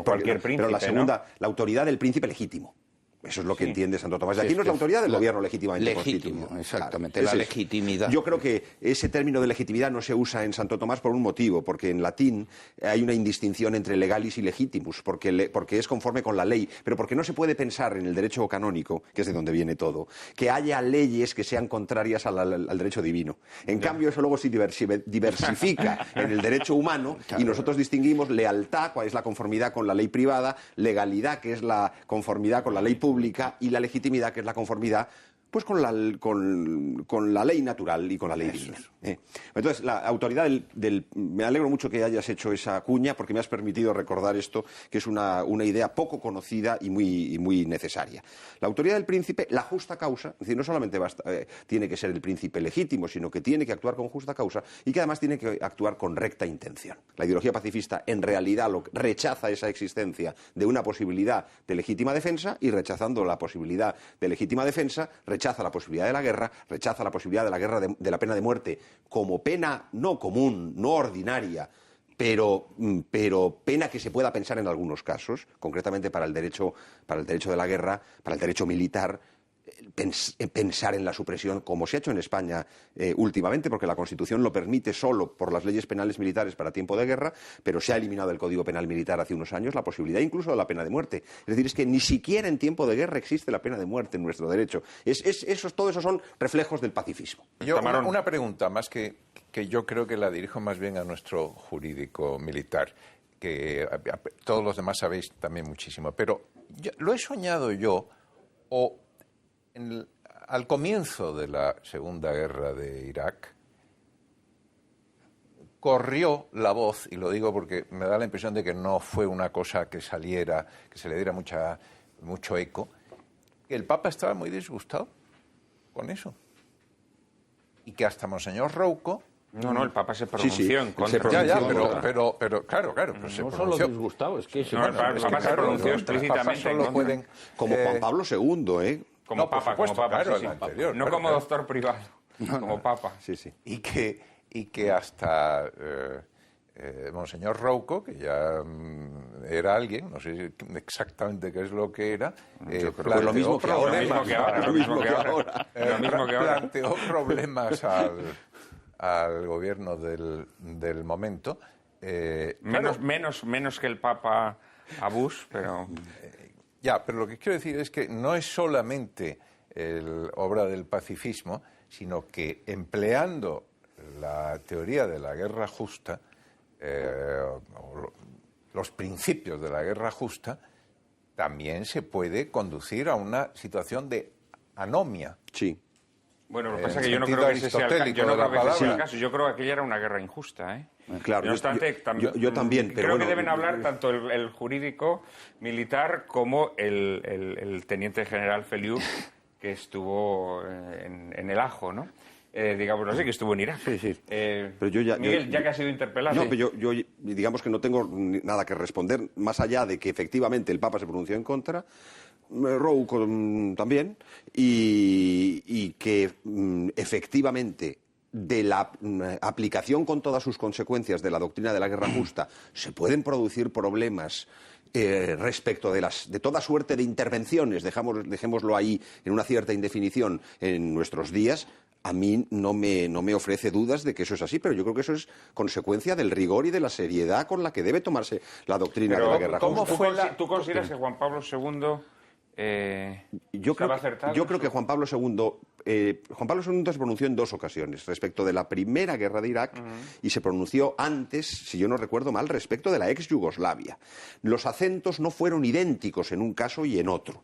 Cualquier príncipe, pero la segunda, ¿no? La autoridad del príncipe legítimo. Eso es lo que entiende Santo Tomás de Aquino, es la autoridad del gobierno legítimamente constituido. Exactamente, claro, la legitimidad. Yo creo que ese término de legitimidad no se usa en Santo Tomás por un motivo, porque en latín hay una indistinción entre legalis y legitimus, porque es conforme con la ley, pero porque no se puede pensar en el derecho canónico, que es de donde viene todo, que haya leyes que sean contrarias al derecho divino. En cambio, eso luego se diversifica en el derecho humano y nosotros distinguimos lealtad, cuál es la conformidad con la ley privada, legalidad, que es la conformidad con la ley pública, y la legitimidad, que es la conformidad pues con la ley natural y con la ley divina. Entonces, la autoridad me alegro mucho que hayas hecho esa cuña, porque me has permitido recordar esto, que es una idea poco conocida y muy necesaria. La autoridad del príncipe, la justa causa, es decir, no solamente tiene que ser el príncipe legítimo, sino que tiene que actuar con justa causa y que además tiene que actuar con recta intención. La ideología pacifista en realidad rechaza esa existencia de una posibilidad de legítima defensa, y rechazando la posibilidad de legítima defensa, rechaza la posibilidad de la guerra, rechaza la posibilidad de la guerra de la pena de muerte como pena no común, no ordinaria, pero pena que se pueda pensar en algunos casos, concretamente para el derecho de la guerra, para el derecho militar, pensar en la supresión, como se ha hecho en España últimamente, porque la Constitución lo permite solo por las leyes penales militares para tiempo de guerra, pero se ha eliminado del Código Penal Militar hace unos años la posibilidad incluso de la pena de muerte. Es decir, es que ni siquiera en tiempo de guerra existe la pena de muerte en nuestro derecho. Todo eso son reflejos del pacifismo. Yo, una pregunta más que yo creo que la dirijo más bien a nuestro jurídico militar, que todos los demás sabéis también muchísimo, pero lo he soñado yo, al comienzo de la Segunda Guerra de Irak, corrió la voz, y lo digo porque me da la impresión de que no fue una cosa que saliera, que se le diera mucho eco, que el Papa estaba muy disgustado con eso. Y que hasta Monseñor Rouco... No, el Papa se pronunció en contra. Pero claro. Pero no solo disgustado, es que... el Papa se pronunció explícitamente en contra. Como Juan Pablo II, Como Papa, claro, sí. el anterior. No como doctor privado, como Papa. Sí. Y que hasta Monseñor Rouco, que ya era alguien, no sé exactamente qué es lo que era, lo mismo que ahora. Planteó problemas al gobierno del momento. Menos que el Papa a Bush, pero... pero lo que quiero decir es que no es solamente obra del pacifismo, sino que empleando la teoría de la guerra justa, los principios de la guerra justa, también se puede conducir a una situación de anomia. Sí. Bueno, lo que pasa es que yo no creo que ese sea el caso. Yo creo que aquella era una guerra injusta, ¿eh? Claro, no obstante, yo también. Pero creo que deben hablar tanto el jurídico militar como el teniente general Feliu, que estuvo en el Ajo, ¿no? Digamos así, que estuvo en Irak. Sí. Pero Miguel, ya que ha sido interpelado. No, pero yo digamos que no tengo nada que responder, más allá de que efectivamente el Papa se pronunció en contra, Rouco también, y que efectivamente de la aplicación con todas sus consecuencias de la doctrina de la guerra justa se pueden producir problemas respecto de toda suerte de intervenciones, dejémoslo ahí en una cierta indefinición en nuestros días. A mí no me ofrece dudas de que eso es así, pero yo creo que eso es consecuencia del rigor y de la seriedad con la que debe tomarse la doctrina de la guerra justa. ¿Tú consideras que Juan Pablo II Yo acertado? creo que Juan Pablo II se pronunció en 2 ocasiones respecto de la primera guerra de Irak y se pronunció antes, si yo no recuerdo mal, respecto de la ex Yugoslavia. Los acentos no fueron idénticos en un caso y en otro.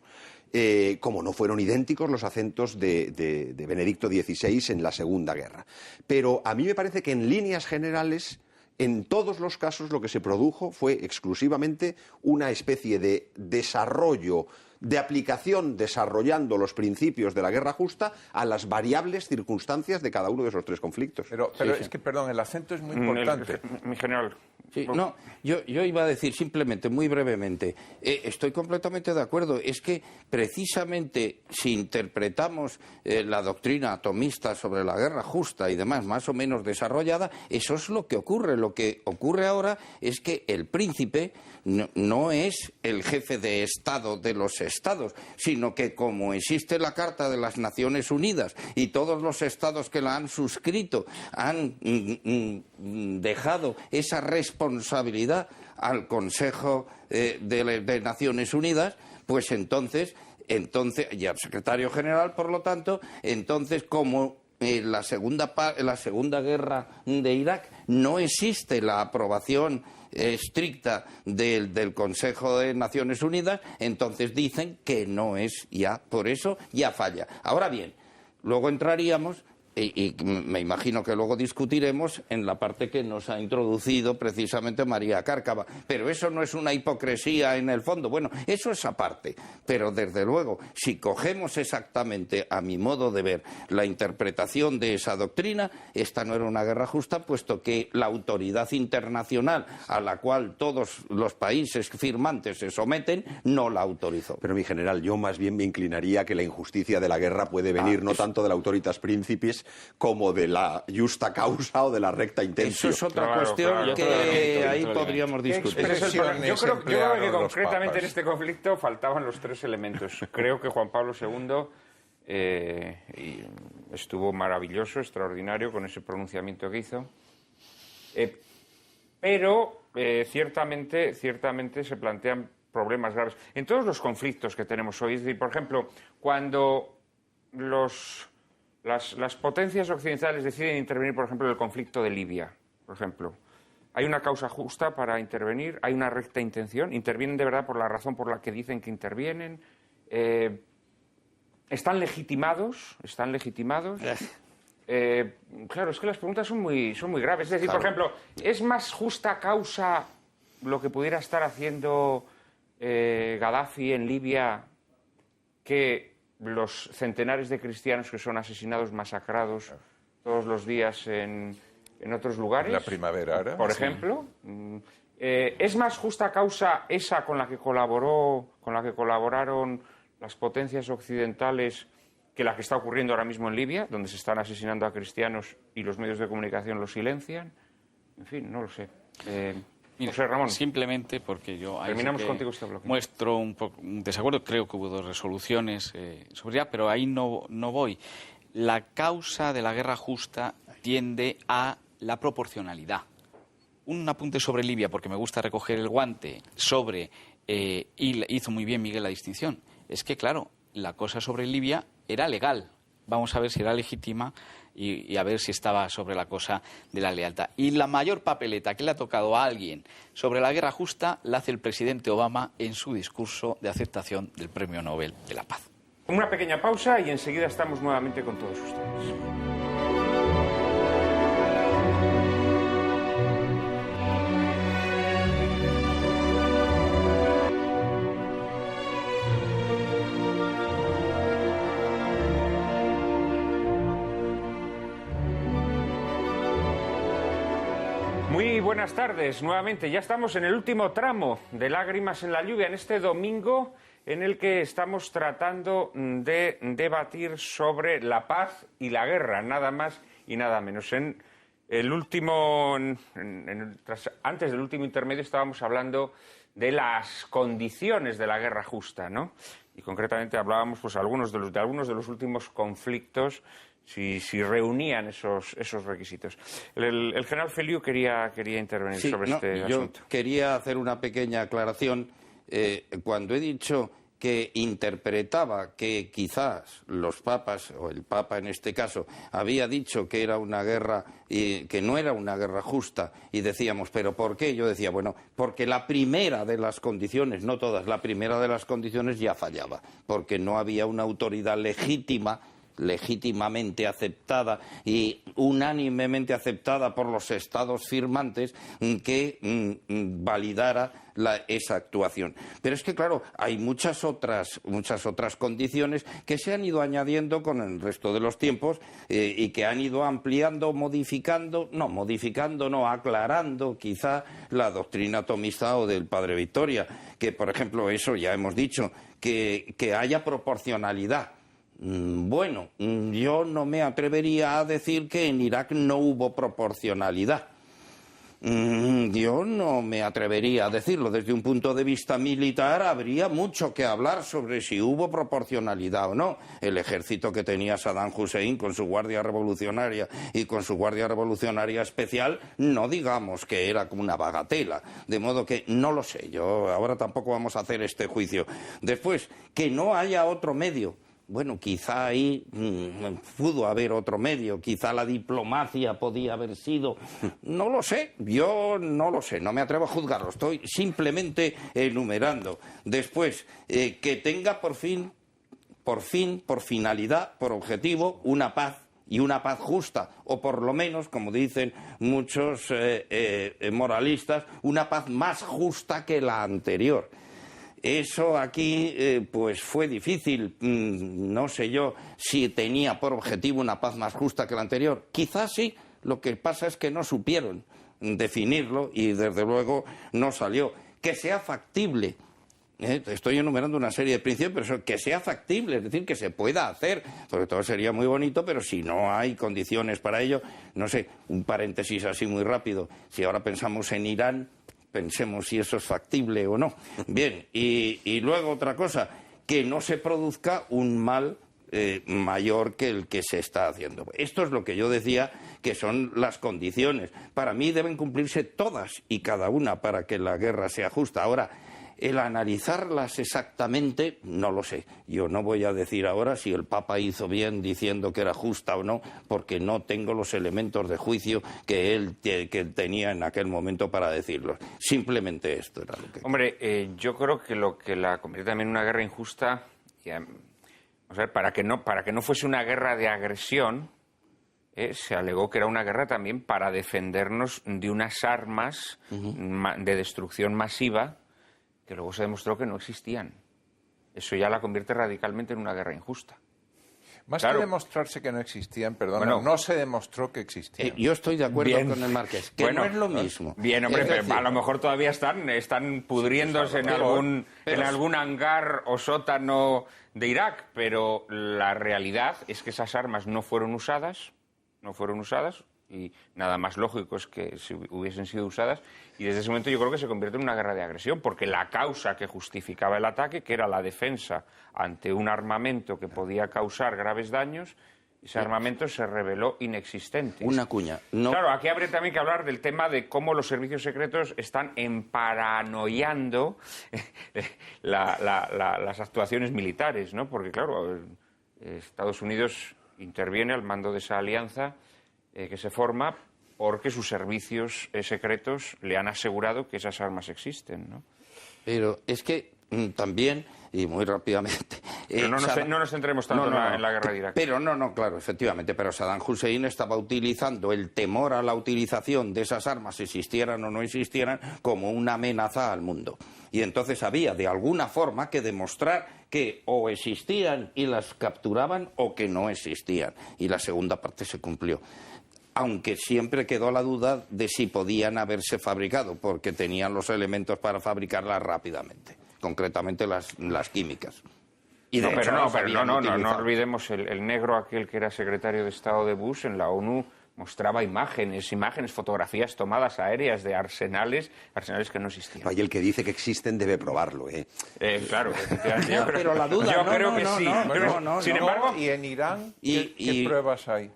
Como no fueron idénticos los acentos de Benedicto XVI en la Segunda Guerra. Pero a mí me parece que en líneas generales, en todos los casos, lo que se produjo fue exclusivamente una especie de desarrollo, de aplicación, desarrollando los principios de la guerra justa a las variables circunstancias de cada uno de esos 3 conflictos. Pero es que, perdón, el acento es muy importante. Mi general. Sí, no, yo iba a decir simplemente, muy brevemente, estoy completamente de acuerdo. Es que precisamente si interpretamos la doctrina atomista sobre la guerra justa y demás, más o menos desarrollada, eso es lo que ocurre. Lo que ocurre ahora es que el príncipe no es el jefe de Estado de los Estados, sino que como existe la Carta de las Naciones Unidas y todos los Estados que la han suscrito han dejado esa responsabilidad al Consejo de Naciones Unidas, pues entonces, y al secretario general, por lo tanto, entonces como la segunda guerra de Irak no existe la aprobación estricta del Consejo de Naciones Unidas, entonces dicen que no es ya, por eso ya falla. Ahora bien, luego entraríamos, y me imagino que luego discutiremos en la parte que nos ha introducido precisamente María Cárcava, pero eso no es una hipocresía en el fondo. Bueno, eso es aparte, pero desde luego, si cogemos exactamente, a mi modo de ver, la interpretación de esa doctrina, esta no era una guerra justa, puesto que la autoridad internacional a la cual todos los países firmantes se someten no la autorizó. Pero, mi general, yo más bien me inclinaría que la injusticia de la guerra puede venir no tanto de la autoritas principis como de la justa causa o de la recta intención. Eso es otra cuestión que ahí podríamos discutir. Yo creo que concretamente en este conflicto faltaban los 3 elementos. Creo que Juan Pablo II estuvo maravilloso, extraordinario con ese pronunciamiento que hizo. Pero ciertamente se plantean problemas graves. En todos los conflictos que tenemos hoy, es decir, por ejemplo, cuando las potencias occidentales deciden intervenir, por ejemplo, en el conflicto de Libia, por ejemplo, hay una causa justa para intervenir, hay una recta intención, intervienen de verdad por la razón por la que dicen que intervienen, están legitimados. Claro, es que las preguntas son muy graves. Es decir, por ejemplo, ¿es más justa causa lo que pudiera estar haciendo Gaddafi en Libia que los centenares de cristianos que son asesinados, masacrados todos los días en otros lugares? La primavera árabe, por ejemplo. ¿Es más justa causa esa con la que colaboraron las potencias occidentales que la que está ocurriendo ahora mismo en Libia, donde se están asesinando a cristianos y los medios de comunicación los silencian? En fin, no lo sé. Mira, José Ramón. Simplemente porque yo terminamos contigo este bloque. Muestro un desacuerdo. Creo que hubo 2 resoluciones sobre ella, pero ahí no voy. La causa de la guerra justa tiende a la proporcionalidad. Un apunte sobre Libia, porque me gusta recoger el guante y hizo muy bien Miguel la distinción. Es que, claro, la cosa sobre Libia era legal. Vamos a ver si era legítima y a ver si estaba sobre la cosa de la lealtad. Y la mayor papeleta que le ha tocado a alguien sobre la guerra justa la hace el presidente Obama en su discurso de aceptación del Premio Nobel de la Paz. Una pequeña pausa y enseguida estamos nuevamente con todos ustedes. Muy buenas tardes, nuevamente. Ya estamos en el último tramo de Lágrimas en la lluvia, en este domingo en el que estamos tratando de debatir sobre la paz y la guerra, nada más y nada menos. Antes del último intermedio estábamos hablando de las condiciones de la guerra justa, ¿no? Y concretamente hablábamos pues, de algunos de los últimos conflictos, si reunían esos requisitos. El general Feliu quería intervenir sobre este asunto. Yo quería hacer una pequeña aclaración. Cuando he dicho que interpretaba que quizás los papas, o el Papa en este caso, había dicho que era una guerra, que no era una guerra justa, y decíamos, ¿pero por qué? Yo decía, bueno, porque la primera de las condiciones, no todas, la primera de las condiciones ya fallaba, porque no había una autoridad legítimamente aceptada y unánimemente aceptada por los estados firmantes que validara esa actuación. Pero es que, claro, hay muchas otras condiciones que se han ido añadiendo con el resto de los tiempos y que han ido ampliando, aclarando quizá la doctrina tomista o del Padre Victoria, que, por ejemplo, eso ya hemos dicho, que haya proporcionalidad. Bueno, yo no me atrevería a decir que en Irak no hubo proporcionalidad. Yo no me atrevería a decirlo. Desde un punto de vista militar habría mucho que hablar sobre si hubo proporcionalidad o no. El ejército que tenía Saddam Hussein con su Guardia Revolucionaria y con su Guardia Revolucionaria Especial, no digamos que era como una bagatela. De modo que no lo sé. Yo ahora tampoco vamos a hacer este juicio. Después, que no haya otro medio. Bueno, quizá ahí pudo haber otro medio, quizá la diplomacia podía haber sido... No lo sé, yo no lo sé, no me atrevo a juzgarlo, estoy simplemente enumerando. Después, que tenga por finalidad, por objetivo, una paz, y una paz justa, o por lo menos, como dicen muchos moralistas, una paz más justa que la anterior. Eso aquí pues fue difícil, no sé yo si tenía por objetivo una paz más justa que la anterior. Quizás sí, lo que pasa es que no supieron definirlo y desde luego no salió. Que sea factible, estoy enumerando una serie de principios, pero que sea factible, es decir, que se pueda hacer, porque todo sería muy bonito, pero si no hay condiciones para ello, no sé, un paréntesis así muy rápido, si ahora pensamos en Irán, pensemos si eso es factible o no. Bien, y luego otra cosa, que no se produzca un mal mayor que el que se está haciendo. Esto es lo que yo decía que son las condiciones. Para mí deben cumplirse todas y cada una para que la guerra sea justa. Ahora, el analizarlas exactamente, no lo sé. Yo no voy a decir ahora si el Papa hizo bien diciendo que era justa o no, porque no tengo los elementos de juicio que él tenía en aquel momento para decirlos. Simplemente esto era lo que... Hombre, yo creo que lo que la convierte también en una guerra injusta, o sea, para que no fuese una guerra de agresión, se alegó que era una guerra también para defendernos de unas armas de destrucción masiva que luego se demostró que no existían. Eso ya la convierte radicalmente en una guerra injusta. Más Claro. que demostrarse que no existían, perdón, Bueno, no se demostró que existían. Yo estoy de acuerdo Bien. con el Marqués, que Bueno, no es lo mismo. Bien, hombre, Es pero decir, a lo mejor todavía están pudriéndose en algún hangar o sótano de Irak, pero la realidad es que esas armas no fueron usadas, y nada más lógico es que si hubiesen sido usadas, y desde ese momento yo creo que se convierte en una guerra de agresión, porque la causa que justificaba el ataque, que era la defensa ante un armamento que podía causar graves daños, ese armamento se reveló inexistente. Una cuña. No... Claro, aquí habría también que hablar del tema de cómo los servicios secretos están emparanoiando las actuaciones militares, ¿no? Porque, claro, Estados Unidos interviene al mando de esa alianza que se forma porque sus servicios secretos le han asegurado que esas armas existen, ¿no? Pero es que también, y muy rápidamente... Pero no nos centremos tanto en la guerra de Irak. Pero claro, efectivamente, pero Saddam Hussein estaba utilizando el temor a la utilización de esas armas, existieran o no existieran, como una amenaza al mundo. Y entonces había, de alguna forma, que demostrar que o existían y las capturaban o que no existían. Y la segunda parte se cumplió. Aunque siempre quedó la duda de si podían haberse fabricado, porque tenían los elementos para fabricarlas rápidamente, concretamente las químicas. Y de hecho no olvidemos el negro aquel que era secretario de Estado de Bush en la ONU. Mostraba imágenes, fotografías tomadas aéreas de arsenales que no existían. Y el que dice que existen debe probarlo, Claro, efectivamente. Pero la duda, yo creo que sí. Sin embargo, ¿y en Irán qué pruebas hay?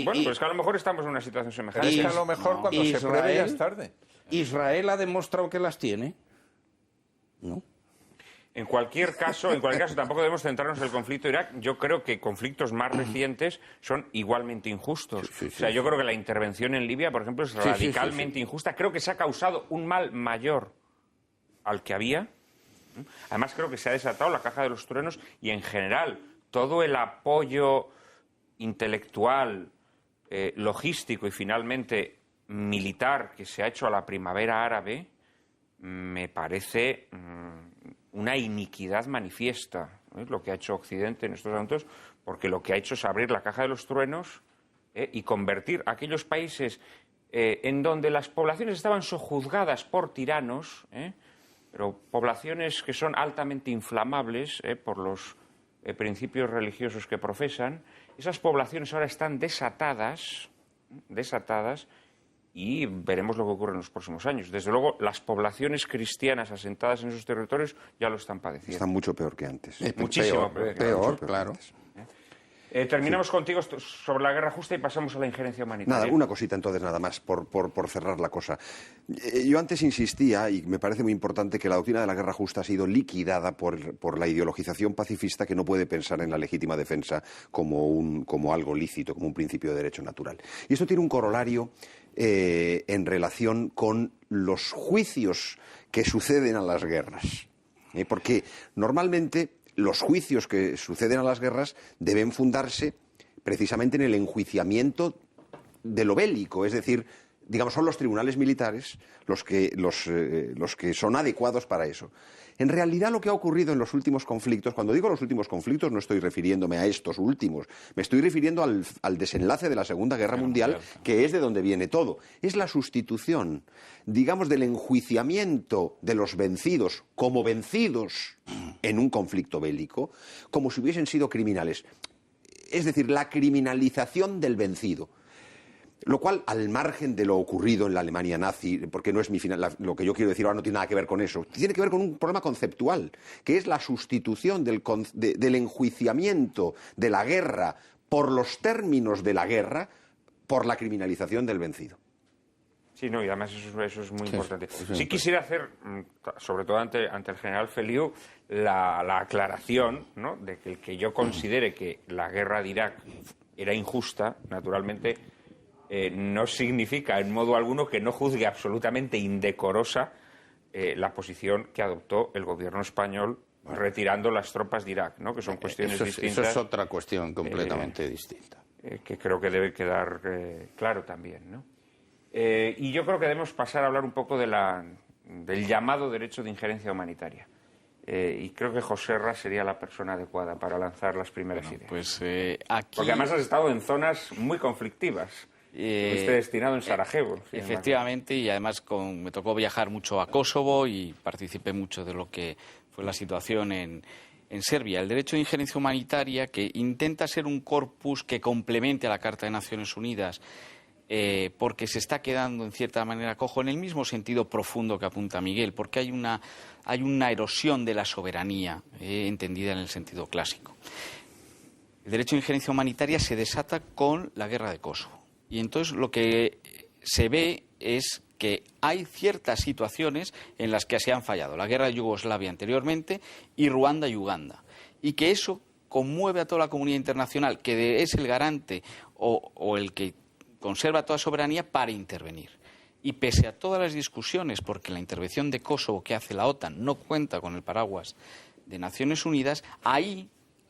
Pues que a lo mejor estamos en una situación semejante. Es que a lo mejor cuando se pruebe ya es tarde. ¿Israel ha demostrado que las tiene? ¿No? En cualquier caso, tampoco debemos centrarnos en el conflicto de Irak. Yo creo que conflictos más recientes son igualmente injustos. O sea, yo creo que la intervención en Libia, por ejemplo, es radicalmente injusta. Creo que se ha causado un mal mayor al que había. Además, creo que se ha desatado la caja de los truenos y, en general, todo el apoyo intelectual, logístico y, finalmente, militar que se ha hecho a la primavera árabe me parece una iniquidad manifiesta, lo que ha hecho Occidente en estos momentos, porque lo que ha hecho es abrir la caja de los truenos y convertir aquellos países en donde las poblaciones estaban sojuzgadas por tiranos, pero poblaciones que son altamente inflamables por los principios religiosos que profesan, esas poblaciones ahora están desatadas, y veremos lo que ocurre en los próximos años. Desde luego, las poblaciones cristianas asentadas en esos territorios ya lo están padeciendo. Están mucho peor que antes. Muchísimo peor, claro. Terminamos contigo sobre la guerra justa y pasamos a la injerencia humanitaria. Nada, una cosita entonces nada más, por cerrar la cosa. Yo antes insistía, y me parece muy importante, que la doctrina de la guerra justa ha sido liquidada por la ideologización pacifista que no puede pensar en la legítima defensa como algo lícito, como un principio de derecho natural. Y esto tiene un corolario en relación con los juicios que suceden a las guerras. Porque normalmente los juicios que suceden a las guerras deben fundarse precisamente en el enjuiciamiento de lo bélico, es decir, digamos, son los tribunales militares los que son adecuados para eso. En realidad, lo que ha ocurrido en los últimos conflictos, cuando digo los últimos conflictos no estoy refiriéndome a estos últimos, me estoy refiriendo al desenlace de la Segunda Guerra Mundial, que es de donde viene todo. Es la sustitución, digamos, del enjuiciamiento de los vencidos como vencidos en un conflicto bélico, como si hubiesen sido criminales. Es decir, la criminalización del vencido. Lo cual, al margen de lo ocurrido en la Alemania nazi, porque no es mi final, lo que yo quiero decir ahora no tiene nada que ver con eso, tiene que ver con un problema conceptual, que es la sustitución del enjuiciamiento de la guerra por los términos de la guerra por la criminalización del vencido. Sí, no, y además eso es muy importante. Sí quisiera hacer, sobre todo ante el general Feliu, la aclaración, ¿no?, de que el que yo considere que la guerra de Irak era injusta, naturalmente, no significa en modo alguno que no juzgue absolutamente indecorosa la posición que adoptó el gobierno español retirando las tropas de Irak, ¿no?, que son cuestiones distintas. Eso es otra cuestión completamente distinta. Que creo que debe quedar claro también, ¿no? Y yo creo que debemos pasar a hablar un poco del llamado derecho de injerencia humanitaria. Y creo que José Ras sería la persona adecuada para lanzar las primeras ideas. Pues aquí... Porque además has estado en zonas muy conflictivas. Estuviste destinado en Sarajevo. Efectivamente, y además me tocó viajar mucho a Kosovo y participé mucho de lo que fue la situación en Serbia. El derecho de injerencia humanitaria, que intenta ser un corpus que complemente a la Carta de Naciones Unidas, porque se está quedando en cierta manera cojo en el mismo sentido profundo que apunta Miguel, porque hay una erosión de la soberanía entendida en el sentido clásico. El derecho de injerencia humanitaria se desata con la guerra de Kosovo. Y entonces lo que se ve es que hay ciertas situaciones en las que se han fallado. La guerra de Yugoslavia anteriormente y Ruanda y Uganda. Y que eso conmueve a toda la comunidad internacional, que es el garante o el que conserva toda soberanía para intervenir. Y pese a todas las discusiones, porque la intervención de Kosovo que hace la OTAN no cuenta con el paraguas de Naciones Unidas, ahí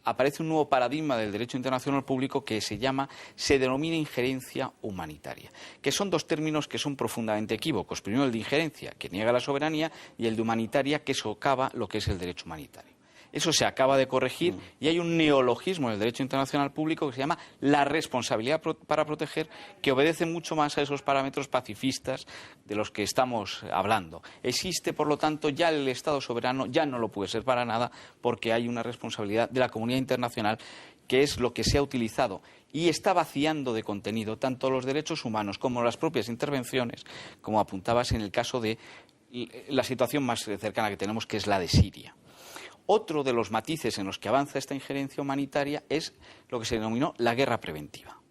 aparece un nuevo paradigma del derecho internacional público que se denomina injerencia humanitaria, que son dos términos que son profundamente equívocos. Primero el de injerencia, que niega la soberanía, y el de humanitaria, que socava lo que es el derecho humanitario. Eso se acaba de corregir y hay un neologismo en el derecho internacional público que se llama la responsabilidad para proteger, que obedece mucho más a esos parámetros pacifistas de los que estamos hablando. Existe, por lo tanto, ya el Estado soberano ya no lo puede ser para nada, porque hay una responsabilidad de la comunidad internacional, que es lo que se ha utilizado y está vaciando de contenido tanto los derechos humanos como las propias intervenciones, como apuntabas en el caso de la situación más cercana que tenemos, que es la de Siria. Otro de los matices en los que avanza esta injerencia humanitaria es lo que se denominó la guerra preventiva,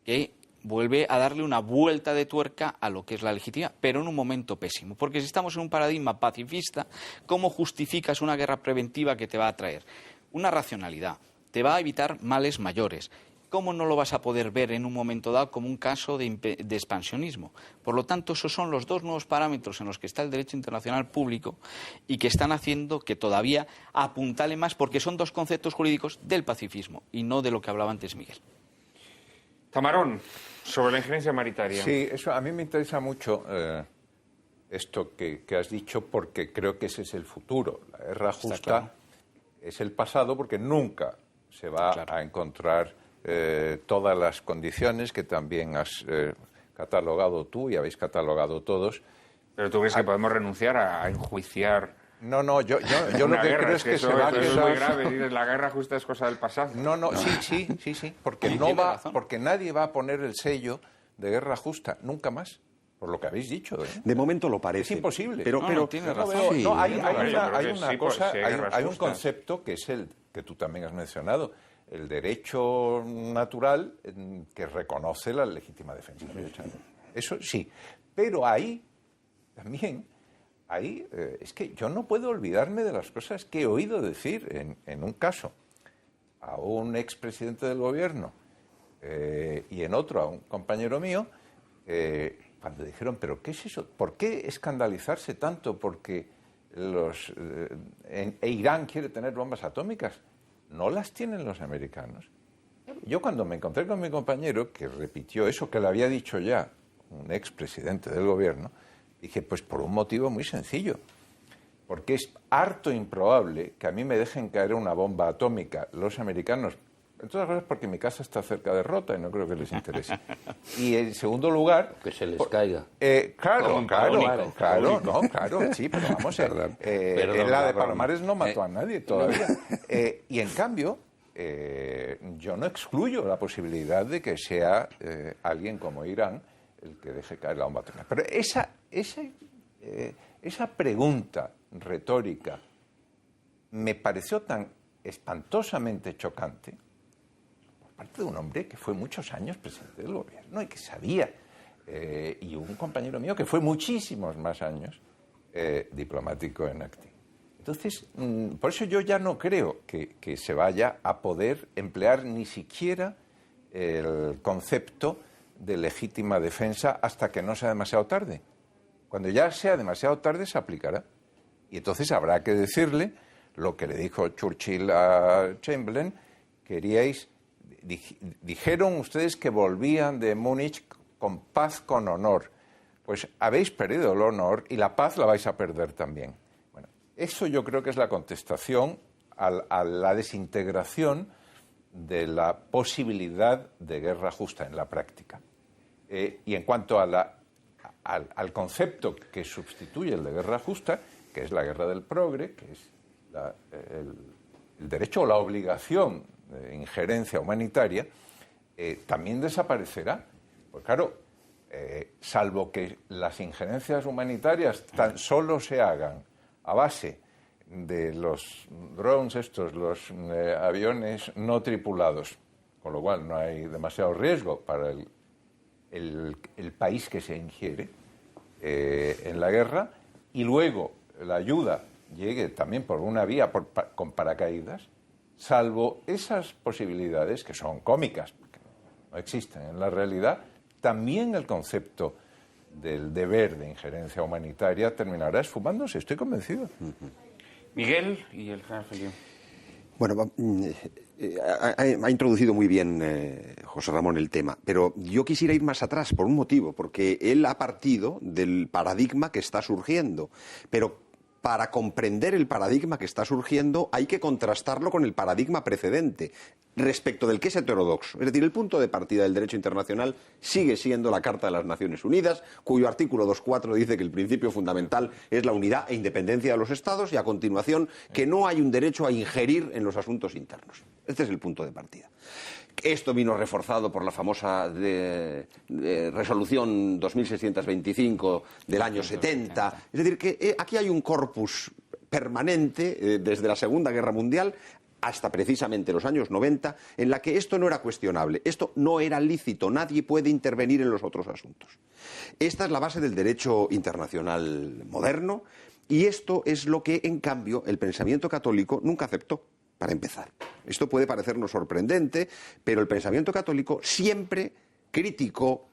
que vuelve a darle una vuelta de tuerca a lo que es la legitimidad, pero en un momento pésimo. Porque si estamos en un paradigma pacifista, ¿cómo justificas una guerra preventiva que te va a traer? Una racionalidad, te va a evitar males mayores. ¿Cómo no lo vas a poder ver en un momento dado como un caso de expansionismo? Por lo tanto, esos son los dos nuevos parámetros en los que está el derecho internacional público y que están haciendo que todavía apuntale más, porque son dos conceptos jurídicos del pacifismo y no de lo que hablaba antes Miguel. Tamarón, sobre la injerencia humanitaria. Sí, eso a mí me interesa mucho esto que has dicho, porque creo que ese es el futuro. La guerra justa claro. Es el pasado, porque nunca se va a encontrar todas las condiciones que también has catalogado tú y habéis catalogado todos. ¿Pero tú crees que podemos renunciar a enjuiciar? No, yo lo que creo es que se va a es muy grave. Dices, la guerra justa es cosa del pasado. No, sí, porque porque nadie va a poner el sello de guerra justa nunca más, por lo que habéis dicho. De momento lo parece. Es imposible. Pero tiene razón. Hay un concepto que es el que tú también has mencionado, el derecho natural que reconoce la legítima defensa. Eso sí, pero ahí también es que yo no puedo olvidarme de las cosas que he oído decir en un caso a un expresidente del gobierno y en otro a un compañero mío, cuando dijeron, ¿pero qué es eso? ¿Por qué escandalizarse tanto porque Irán quiere tener bombas atómicas? No las tienen los americanos. Yo cuando me encontré con mi compañero, que repitió eso que le había dicho ya un expresidente del gobierno, dije, pues por un motivo muy sencillo. Porque es harto improbable que a mí me dejen caer una bomba atómica los americanos, entre otras cosas porque mi casa está cerca de Rota y no creo que les interese. Y en segundo lugar... Que se les caiga. Claro, sí, pero vamos a ver. En la de Palomares no mató a nadie todavía. Y en cambio, yo no excluyo la posibilidad de que sea alguien como Irán el que deje caer la bomba atómica. Pero esa pregunta retórica me pareció tan espantosamente chocante por parte de un hombre que fue muchos años presidente del gobierno y que sabía, y un compañero mío que fue muchísimos más años diplomático en activo. Entonces, por eso yo ya no creo que se vaya a poder emplear ni siquiera el concepto de legítima defensa hasta que no sea demasiado tarde. Cuando ya sea demasiado tarde se aplicará. Y entonces habrá que decirle lo que le dijo Churchill a Chamberlain, dijeron ustedes que volvían de Múnich con paz, con honor. Pues habéis perdido el honor y la paz la vais a perder también. Bueno, eso yo creo que es la contestación a la desintegración de la posibilidad de guerra justa en la práctica. Y en cuanto al concepto que sustituye el de guerra justa, que es la guerra del progre, que es el derecho o la obligación de injerencia humanitaria, también desaparecerá. Pues claro, salvo que las injerencias humanitarias tan solo se hagan a base de los drones estos, los aviones no tripulados, con lo cual no hay demasiado riesgo para el país que se ingiere en la guerra, y luego la ayuda llegue también por una vía con paracaídas, salvo esas posibilidades que son cómicas, porque no existen en la realidad, también el concepto del deber de injerencia humanitaria terminará esfumándose, estoy convencido. Miguel y el general Feliu. Bueno, ha introducido muy bien José Ramón el tema, pero yo quisiera ir más atrás por un motivo, porque él ha partido del paradigma que está surgiendo, pero para comprender el paradigma que está surgiendo hay que contrastarlo con el paradigma precedente, respecto del que es heterodoxo. Es decir, el punto de partida del derecho internacional sigue siendo la Carta de las Naciones Unidas, cuyo artículo 2.4 dice que el principio fundamental es la unidad e independencia de los Estados y, a continuación, que no hay un derecho a ingerir en los asuntos internos. Este es el punto de partida. Esto vino reforzado por la famosa resolución 2625 del año 70. Es decir, que aquí hay un corpus permanente desde la Segunda Guerra Mundial hasta precisamente los años 90, en la que esto no era cuestionable, esto no era lícito, nadie puede intervenir en los otros asuntos. Esta es la base del derecho internacional moderno y esto es lo que, en cambio, el pensamiento católico nunca aceptó, para empezar. Esto puede parecernos sorprendente, pero el pensamiento católico siempre criticó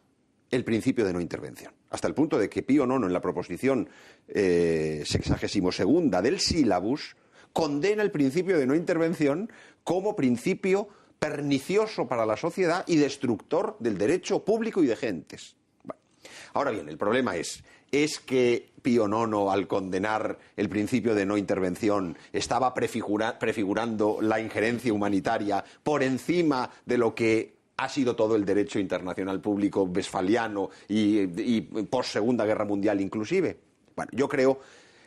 el principio de no intervención, hasta el punto de que Pío IX, en la proposición 62ª del Sílabus, condena el principio de no intervención como principio pernicioso para la sociedad y destructor del derecho público y de gentes. Bueno, ahora bien, el problema es que Pío IX, al condenar el principio de no intervención, estaba prefigurando la injerencia humanitaria por encima de lo que ha sido todo el derecho internacional público westfaliano y post-Segunda Guerra Mundial inclusive. Bueno, yo creo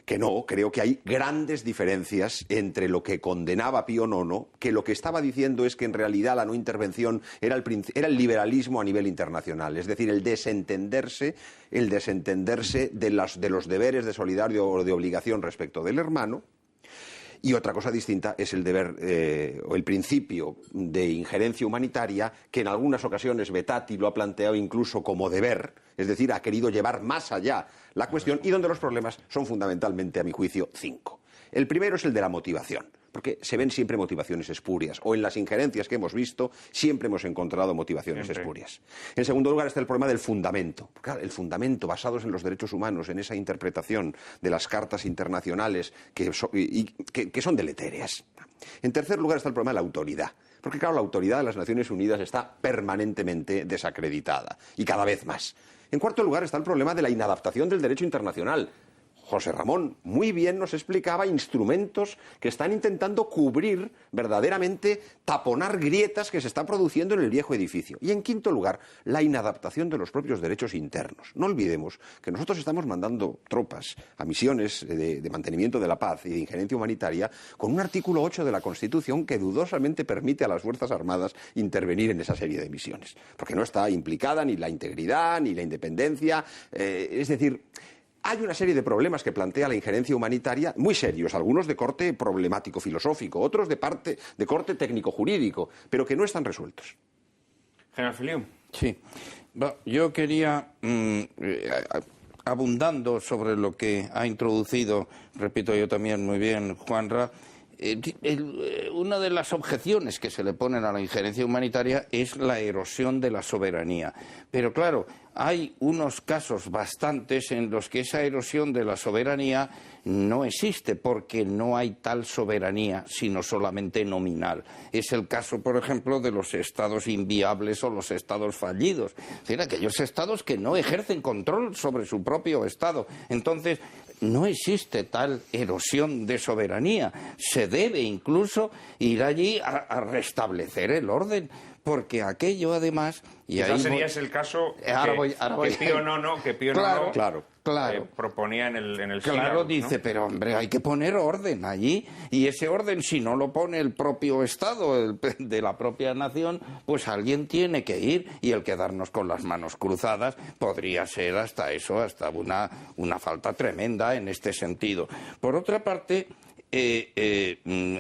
que no, creo que hay grandes diferencias entre lo que condenaba Pío IX, que lo que estaba diciendo es que en realidad la no intervención era el liberalismo a nivel internacional, es decir, el desentenderse de los deberes de solidaridad o de obligación respecto del hermano. Y otra cosa distinta es el deber o el principio de injerencia humanitaria, que en algunas ocasiones Betati lo ha planteado incluso como deber, es decir, ha querido llevar más allá la cuestión, y donde los problemas son fundamentalmente, a mi juicio, 5. El primero es el de la motivación, porque se ven siempre motivaciones espurias, o en las injerencias que hemos visto siempre hemos encontrado motivaciones espurias. En segundo lugar está el problema del fundamento. Claro, el fundamento, basados en los derechos humanos, en esa interpretación de las cartas internacionales que son deletéreas. En tercer lugar está el problema de la autoridad. Porque, claro, la autoridad de las Naciones Unidas está permanentemente desacreditada, y cada vez más. En cuarto lugar está el problema de la inadaptación del derecho internacional. José Ramón muy bien nos explicaba instrumentos que están intentando cubrir, verdaderamente taponar grietas que se están produciendo en el viejo edificio. Y en quinto lugar, la inadaptación de los propios derechos internos. No olvidemos que nosotros estamos mandando tropas a misiones de mantenimiento de la paz y de injerencia humanitaria con un artículo 8 de la Constitución que dudosamente permite a las Fuerzas Armadas intervenir en esa serie de misiones. Porque no está implicada ni la integridad ni la independencia, es decir, hay una serie de problemas que plantea la injerencia humanitaria, muy serios, algunos de corte problemático-filosófico, otros de corte técnico-jurídico, pero que no están resueltos. General Filiu. Sí. Bueno, yo quería, abundando sobre lo que ha introducido, repito yo también muy bien, Juanra, una de las objeciones que se le ponen a la injerencia humanitaria es la erosión de la soberanía. Pero claro, hay unos casos bastantes en los que esa erosión de la soberanía no existe, porque no hay tal soberanía, sino solamente nominal. Es el caso, por ejemplo, de los estados inviables o los estados fallidos. Es decir, aquellos estados que no ejercen control sobre su propio estado. Entonces, no existe tal erosión de soberanía. Se debe incluso ir allí a restablecer el orden, porque aquello además... Quizás sería ese el caso que Pío IX proponía en el Claro, Sílabus, dice, ¿no? pero hombre, hay que poner orden allí, y ese orden, si no lo pone el propio Estado de la propia nación, pues alguien tiene que ir, y el quedarnos con las manos cruzadas podría ser hasta una falta tremenda en este sentido. Por otra parte,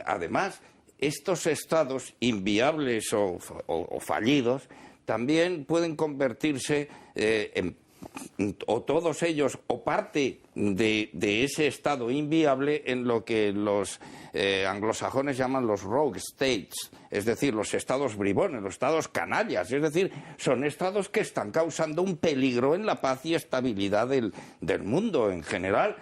además, estos estados inviables o fallidos también pueden convertirse o todos ellos o parte de ese estado inviable en lo que los anglosajones llaman los rogue states, es decir, los estados bribones, los estados canallas, es decir, son estados que están causando un peligro en la paz y estabilidad del mundo en general.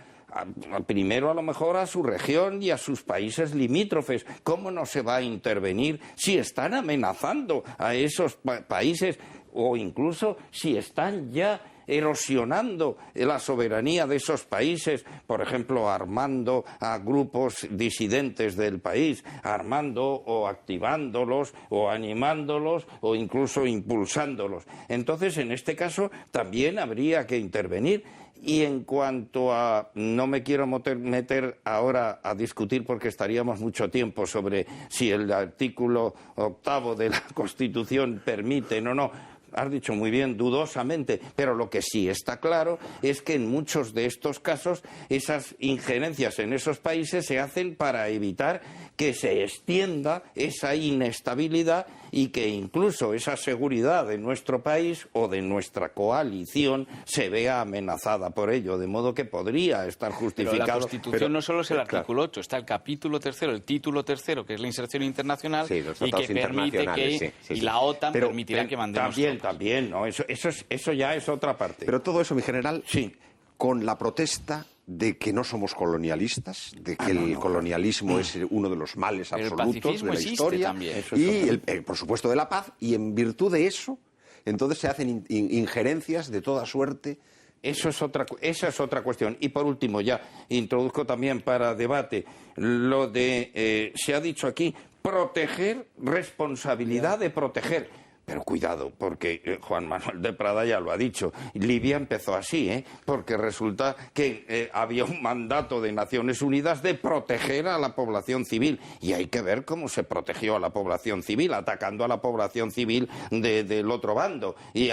Primero, a lo mejor, a su región y a sus países limítrofes. ¿Cómo no se va a intervenir si están amenazando a esos países, o incluso si están ya erosionando la soberanía de esos países, por ejemplo, armando a grupos disidentes del país, armando o activándolos o animándolos o incluso impulsándolos? Entonces, en este caso, también habría que intervenir. Y en cuanto a... No me quiero meter ahora a discutir, porque estaríamos mucho tiempo sobre si el artículo 8º de la Constitución permite o no. has dicho muy bien, dudosamente, pero lo que sí está claro es que en muchos de estos casos esas injerencias en esos países se hacen para evitar que se extienda esa inestabilidad y que incluso esa seguridad de nuestro país o de nuestra coalición se vea amenazada por ello, de modo que podría estar justificado. Pero la Constitución no solo es el artículo 8, está el capítulo 3, el título 3, que es la inserción internacional, Sí, los y tratados que permite internacionales, que sí. y la OTAN Pero permitirá que mandemos tropas. También, ¿no? Eso ya es otra parte. Pero todo eso, mi general, Sí. con la protesta de que no somos colonialistas, de que el colonialismo es uno de los males Pero el absolutos pacifismo de la existe historia, también. Eso y por supuesto de la paz, y en virtud de eso, entonces se hacen injerencias de toda suerte. Esa es otra cuestión. Y por último, ya introduzco también para debate lo de, se ha dicho aquí, proteger, responsabilidad de proteger. Pero cuidado, porque Juan Manuel de Prada ya lo ha dicho, Libia empezó así, porque resulta que había un mandato de Naciones Unidas de proteger a la población civil, y hay que ver cómo se protegió a la población civil, atacando a la población civil del otro bando y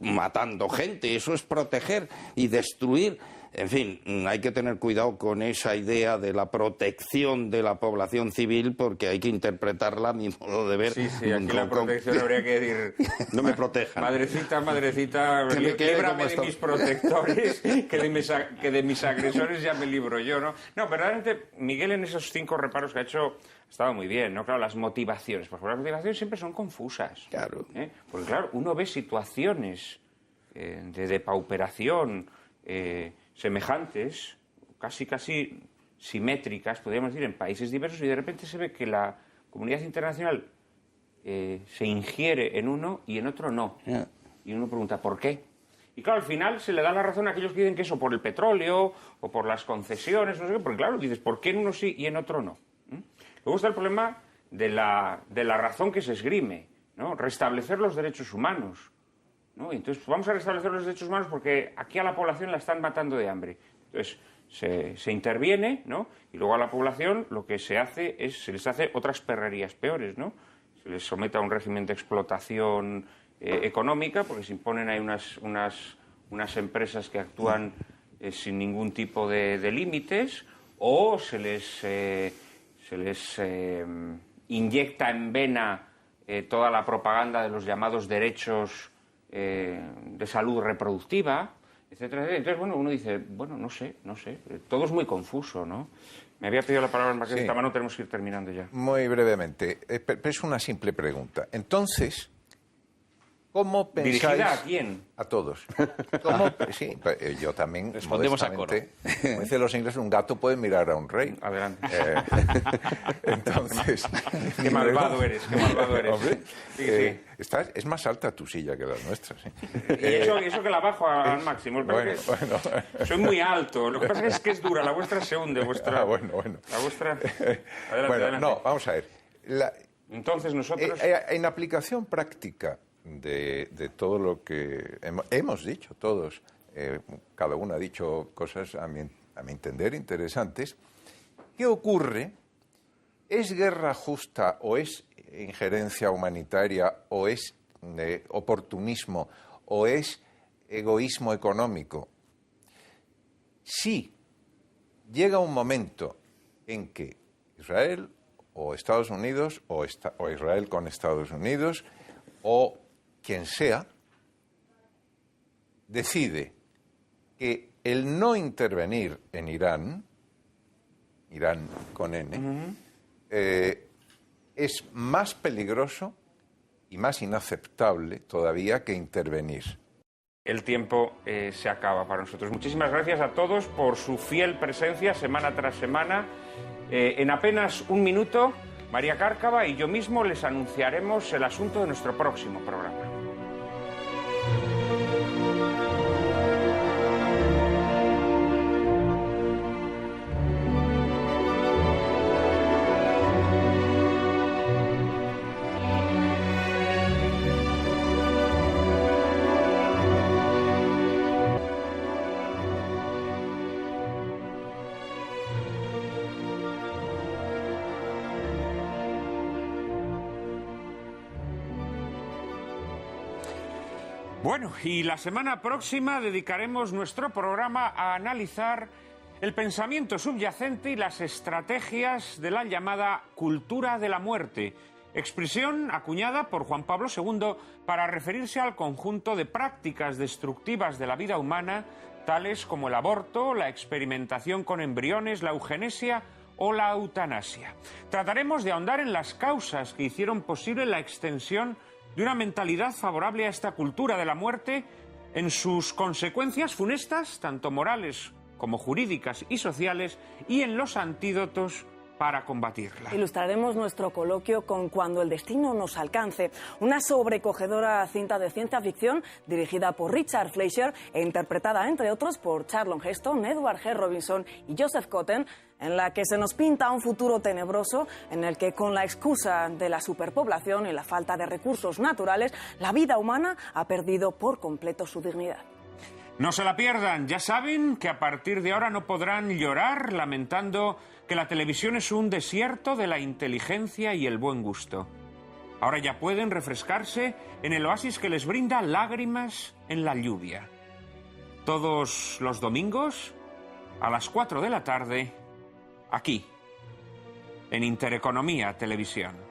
matando gente. Eso es proteger y destruir. En fin, hay que tener cuidado con esa idea de la protección de la población civil, porque hay que interpretarla a mi modo de ver. Sí, aquí la protección habría que decir... No me protejan. Madrecita, Que me quede líbrame como de esto. mis protectores, que de mis agresores ya me libro yo, ¿no? No, verdaderamente, Miguel en esos 5 reparos que ha hecho ha estado muy bien, ¿no? Claro, las motivaciones. Por ejemplo, las motivaciones siempre son confusas. Claro. Porque, claro, uno ve situaciones de depauperación semejantes, casi simétricas, podríamos decir, en países diversos, y de repente se ve que la comunidad internacional se ingiere en uno y en otro no. Yeah. Y uno pregunta, ¿por qué? Y claro, al final se le da la razón a aquellos que dicen que eso por el petróleo o por las concesiones, no sé qué, porque claro, dices, ¿por qué en uno sí y en otro no? Luego está el problema de la razón que se esgrime, ¿no? Restablecer los derechos humanos, ¿no? Entonces, vamos a restablecer los derechos humanos porque aquí a la población la están matando de hambre. Entonces, se interviene, ¿no? Y luego a la población lo que se hace es, se les hace otras perrerías peores, ¿no? Se les somete a un régimen de explotación económica, porque se imponen ahí unas empresas que actúan sin ningún tipo de límites, o se les inyecta en vena toda la propaganda de los llamados derechos de salud reproductiva, etcétera, etcétera. Entonces, bueno, uno dice, bueno, no sé, todo es muy confuso, ¿no? Me había pedido la palabra el marqués de Tamano, tenemos que ir terminando ya. Muy brevemente, es una simple pregunta. Entonces, ¿cómo pensáis? ¿Dirigida a quién? A todos. Sí, yo también. Respondemos a modestamente, como dicen los ingleses, un gato puede mirar a un rey. Adelante. Entonces. Qué malvado eres, qué malvado eres. Hombre, Sí. es más alta tu silla que la nuestra. Sí. Y eso que la bajo al máximo. Bueno. Soy muy alto. Lo que pasa es que es dura. La vuestra se hunde. Bueno. La vuestra... Adelante, Bueno, adelante. no, vamos a ver. Entonces nosotros... En aplicación práctica de todo lo que hemos dicho todos, cada uno ha dicho cosas a mi entender interesantes. ¿Qué ocurre? ¿Es guerra justa o es injerencia humanitaria o es oportunismo o es egoísmo económico? Si llega un momento en que Israel o Estados Unidos o Israel con Estados Unidos o quien sea decide que el no intervenir en Irán con N, es más peligroso y más inaceptable todavía que intervenir. El tiempo se acaba para nosotros. Muchísimas gracias a todos por su fiel presencia semana tras semana. En apenas un minuto, María Cárcava y yo mismo les anunciaremos el asunto de nuestro próximo programa. Bueno, y la semana próxima dedicaremos nuestro programa a analizar el pensamiento subyacente y las estrategias de la llamada cultura de la muerte, expresión acuñada por Juan Pablo II para referirse al conjunto de prácticas destructivas de la vida humana, tales como el aborto, la experimentación con embriones, la eugenesia o la eutanasia. Trataremos de ahondar en las causas que hicieron posible la extensión de una mentalidad favorable a esta cultura de la muerte, en sus consecuencias funestas, tanto morales como jurídicas y sociales, y en los antídotos para combatirla. Ilustraremos nuestro coloquio con Cuando el destino nos alcance, una sobrecogedora cinta de ciencia ficción dirigida por Richard Fleischer e interpretada, entre otros, por Charlton Heston, Edward G. Robinson y Joseph Cotten, en la que se nos pinta un futuro tenebroso en el que, con la excusa de la superpoblación y la falta de recursos naturales, la vida humana ha perdido por completo su dignidad. No se la pierdan, ya saben que a partir de ahora no podrán llorar lamentando que la televisión es un desierto de la inteligencia y el buen gusto. Ahora ya pueden refrescarse en el oasis que les brinda lágrimas en la lluvia. Todos los domingos, a las 4 de la tarde, aquí, en Intereconomía Televisión.